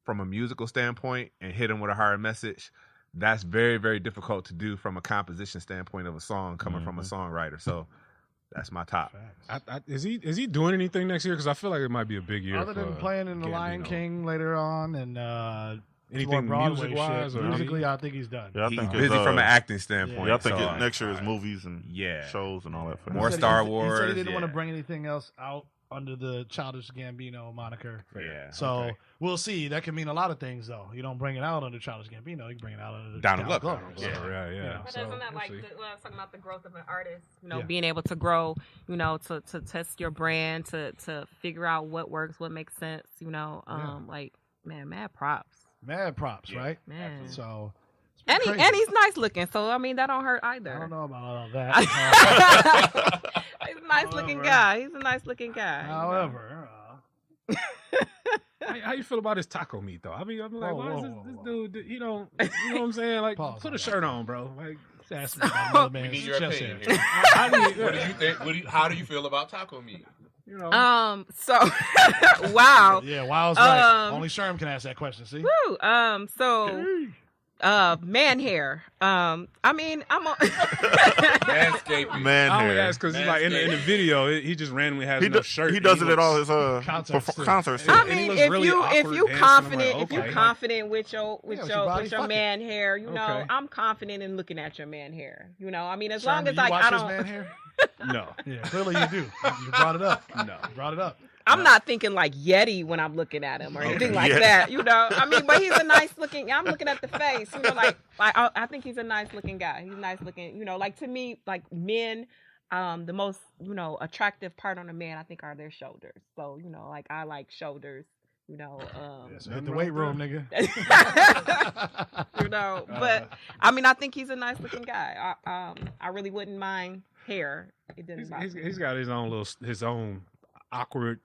from a musical standpoint and hit him with a hard message. That's very, very difficult to do from a composition standpoint of a song coming from a songwriter. So that's my top. Is he doing anything next year? Because I feel like it might be a big year. Other than for playing in The Lion Gambino. King later on and Anything more Broadway music-wise, shit, or musically, I think he's done. Yeah, I He's think busy it's, from an acting standpoint. Yeah, I think so, next year is movies and Yeah. shows and all that. For More him. He said Star he Wars, said he didn't want to yeah. bring anything else out under the Childish Gambino moniker. Yeah. So we'll see. That can mean a lot of things, though. You don't bring it out under Childish Gambino. You can bring it out under Donald Donald Glover. Glover. Yeah. So, Yeah. you know, But so isn't that we'll like see. when I was talking about the growth of an artist, Yeah. being able to grow, to test your brand, to figure out what works, what makes sense, like man, mad props. Mad props, right? Man. So, And crazy. he's nice looking, so I mean that don't hurt either. I don't know about all that. He's a nice looking guy. He's a nice looking guy. However, How you feel about his taco meat though? I mean, I'm like, why is this dude? He don't. You know what I'm saying? Like, Pause put on a shirt on, bro. Like, ask me about another man's We need your chest opinion hair. here. What do you think? How do you feel about taco meat? you know. So wow. Yeah, Wild's right. Um, Only Sherm can ask that question. See? Woo. So man hair. I mean, I'm on Manscaping. Man I only hair. ask because like in the video, he just randomly has no shirt. He does it at all looks- his Concerts, too. concerts. Too. I And he mean, looks if really you awkward dancing. confident, I'm like, if you okay. confident with your Yeah, with your body, fuck it. man hair, you know, Okay. I'm confident in looking at your man hair. You know, I mean, as Sherm, long do as you like watch I his don't, man hair? No, Yeah, clearly you do. You brought it up. no. You brought it up. I'm not thinking like Yeti when I'm looking at him or anything like Yeah. that. You know, I mean, but he's a nice looking. I'm looking at the face. You know, like I think he's a nice looking guy. He's nice looking. You know, like to me, like men. The most, attractive part on a man, I think, are their shoulders. So, like I like shoulders, So hit the weight room, nigga. but I mean, I think he's a nice looking guy. I really wouldn't mind hair. It didn't bother me. He's got his own awkward,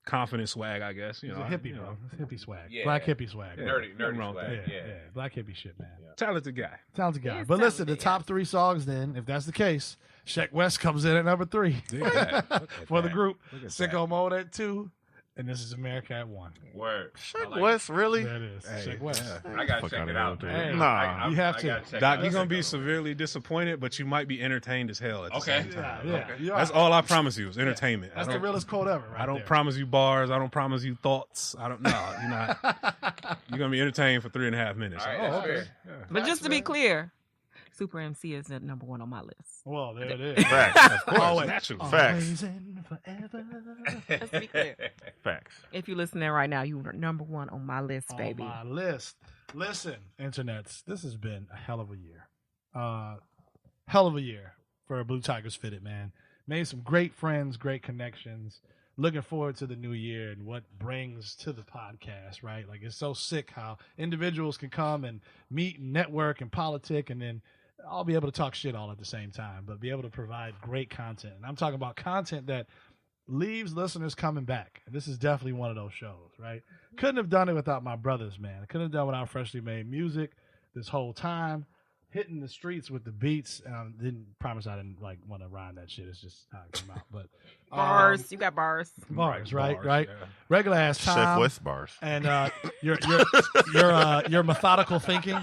confident swag, I guess. He's a hippie, bro. It's hippie swag. Yeah. Black hippie swag. Yeah. Nerdy Nothing wrong with swag. Yeah, Yeah. yeah. Black hippie shit, man. Talented guy. Talented guy. He's But listen, the talented, top 3 songs then, if that's the case, Sheck West comes in at number 3 Dig that. Look at for the that. group. Look at Sicko that. Mode at 2. And this is America at 1. Word. I like West, really? That is. Hey, Sheck West. yeah. I gotta Fuck check outta it here out. with Man. that. Nah. You have I to. gotta check Doc, out you're gonna be Sicko. severely disappointed, but you might be entertained as hell at the Okay. same time. Yeah. You're That's right. all I promise you is entertainment. That's I the don't- realest quote ever, right I don't there. promise you bars. I don't promise you thoughts. I don't know. You're not. You're gonna be entertained for 3.5 minutes. All right, Oh, that's okay. fair. Yeah. But just to be man. clear, Super MC is at number 1 on my list. Well, there it is. Facts. Always. Naturally. Facts. Always and forever. Let's be clear. Facts. If you're listening right now, you're number 1 on my list, baby. On my list. Listen, internets, this has been a hell of a year. Hell of a year for Blue Tigers Fitted, man. Made some great friends, great connections. Looking forward to the new year and what brings to the podcast, right? Like, it's so sick how individuals can come and meet and network and politic, and then I'll be able to talk shit all at the same time, but be able to provide great content. And I'm talking about content that leaves listeners coming back. And this is definitely one of those shows, right? Couldn't have done it without my brothers, man. I couldn't have done it without Freshly Made Music this whole time. Hitting the streets with the beats. And I didn't promise I didn't want to rhyme that shit. It's just how it came out. But Bars. You got bars. bars, right? Bars, Right. yeah. Regular ass Chef time. West bars. And your methodical thinking,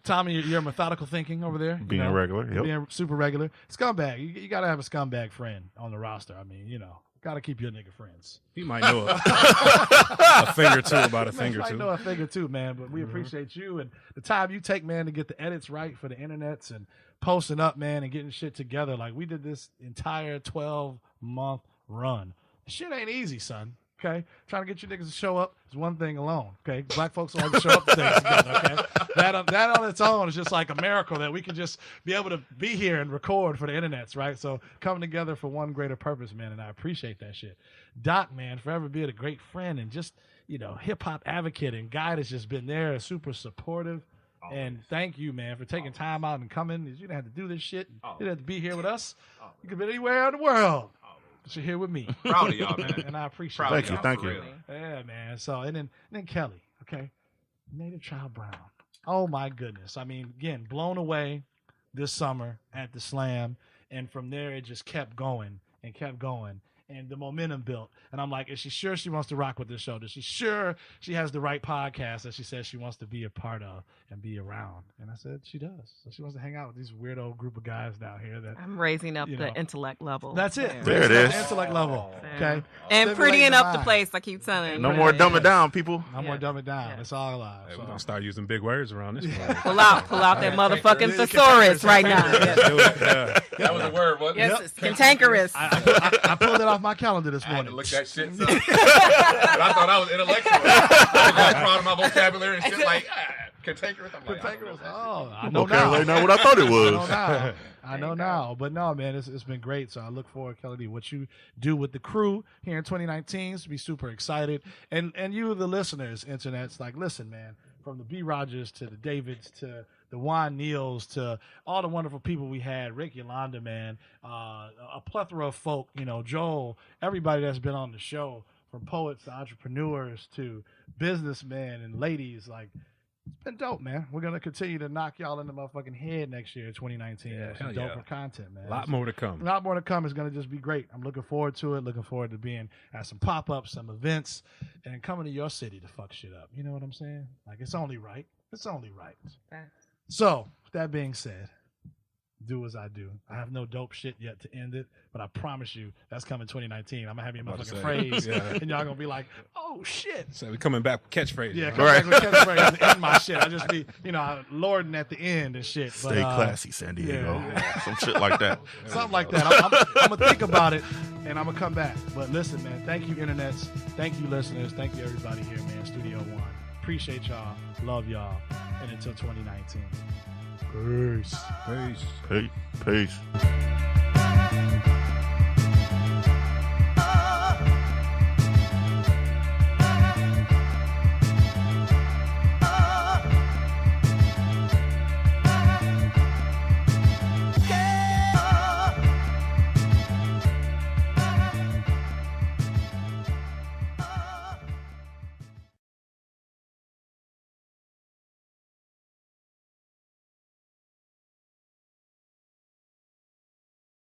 Tommy. Your methodical thinking over there. Being regular. Yep. Being super regular. Scumbag. You got to have a scumbag friend on the roster. I mean, got to keep your nigga friends. He might know a thing or two about a thing or I two. know a thing or two, man, but we appreciate you and the time you take, man, to get the edits right for the internets and posting up, man, and getting shit together. Like, we did this entire 12-month run. Shit ain't easy, son. Okay, trying to get you niggas to show up is one thing alone. Okay, black folks don't like to show up to things together. Okay, that on its own is just like a miracle that we can just be able to be here and record for the internets, right? So coming together for one greater purpose, man, and I appreciate that shit. Doc, man, forever being a great friend and just hip hop advocate and guy that's just been there, super supportive. And thank you, man, for taking time out and coming. You didn't have to do this shit. You didn't have to be here with us. You could be anywhere in the world. But you're here with me. Proud of y'all, man. And I appreciate Proud it. of y'all, Thank for you. real. Yeah, man. So and then Kelly, okay, Native Child Brown. Oh my goodness. I mean, again, blown away this summer at the Slam, and from there it just kept going and kept going, and the momentum built. And I'm like, is she sure she wants to rock with this show? Is she sure she has the right podcast that she says she wants to be a part of and be around? And I said she does. So she wants to hang out with these weirdo group of guys down here. That I'm raising up You the know. intellect level. that's it. There it It's is. Intellect level. Okay. And Stimulating prettying the up the mind. place, I keep telling you. No more dumb it down, people. No more Yeah. dumb it down. Yeah. It's all alive. Hey, So. we're gonna start using big words around this point. Pull out that motherfucking Yeah, thesaurus right now. Let's do it. Yeah. That was a word, wasn't Yes, it? it's cantankerous. I pulled it off my calendar this I had to morning. look that shit up. But I thought I was intellectual. I was all proud of my vocabulary and shit like, Cantankerous. I'm like, Cantankerous. I Oh, I know Okay, now. ain't not what I thought it I know was. now. I know now. But no, man, it's been great. So I look forward, Kelly D, what you do with the crew here in 2019. To be super excited. And you, the listeners, internet's like, listen, man, from the B. Rogers to the Davids to the Juan Neals to all the wonderful people we had, Rick Yolanda, man, a plethora of folk, Joel, everybody that's been on the show, from poets to entrepreneurs to businessmen and ladies, like, it's been dope, man. We're going to continue to knock y'all in the motherfucking head next year, 2019. Yeah, Some hell yeah. doper content, man. A lot more to come. A lot more to come. It's going to just be great. I'm looking forward to it. Looking forward to being at some pop-ups, some events, and coming to your city to fuck shit up. You know what I'm saying? Like, it's only right. It's only right. So, with that being said, do as I do. I have no dope shit yet to end it, but I promise you that's coming 2019. I'm going to have you in my fucking phrase, and y'all going to be like, oh, shit. So we're coming back with catchphrases. Yeah, right? come back with catchphrase and end my shit. I just be, lording at the end and shit. But, Stay classy, San Diego. yeah. Some shit like that. Something like that. I'm going to think about it, and I'm going to come back. But listen, man, thank you, internets. Thank you, listeners. Thank you, everybody here, man. Studio One. Appreciate y'all. Love y'all. And until 2019. Peace. Peace. Peace.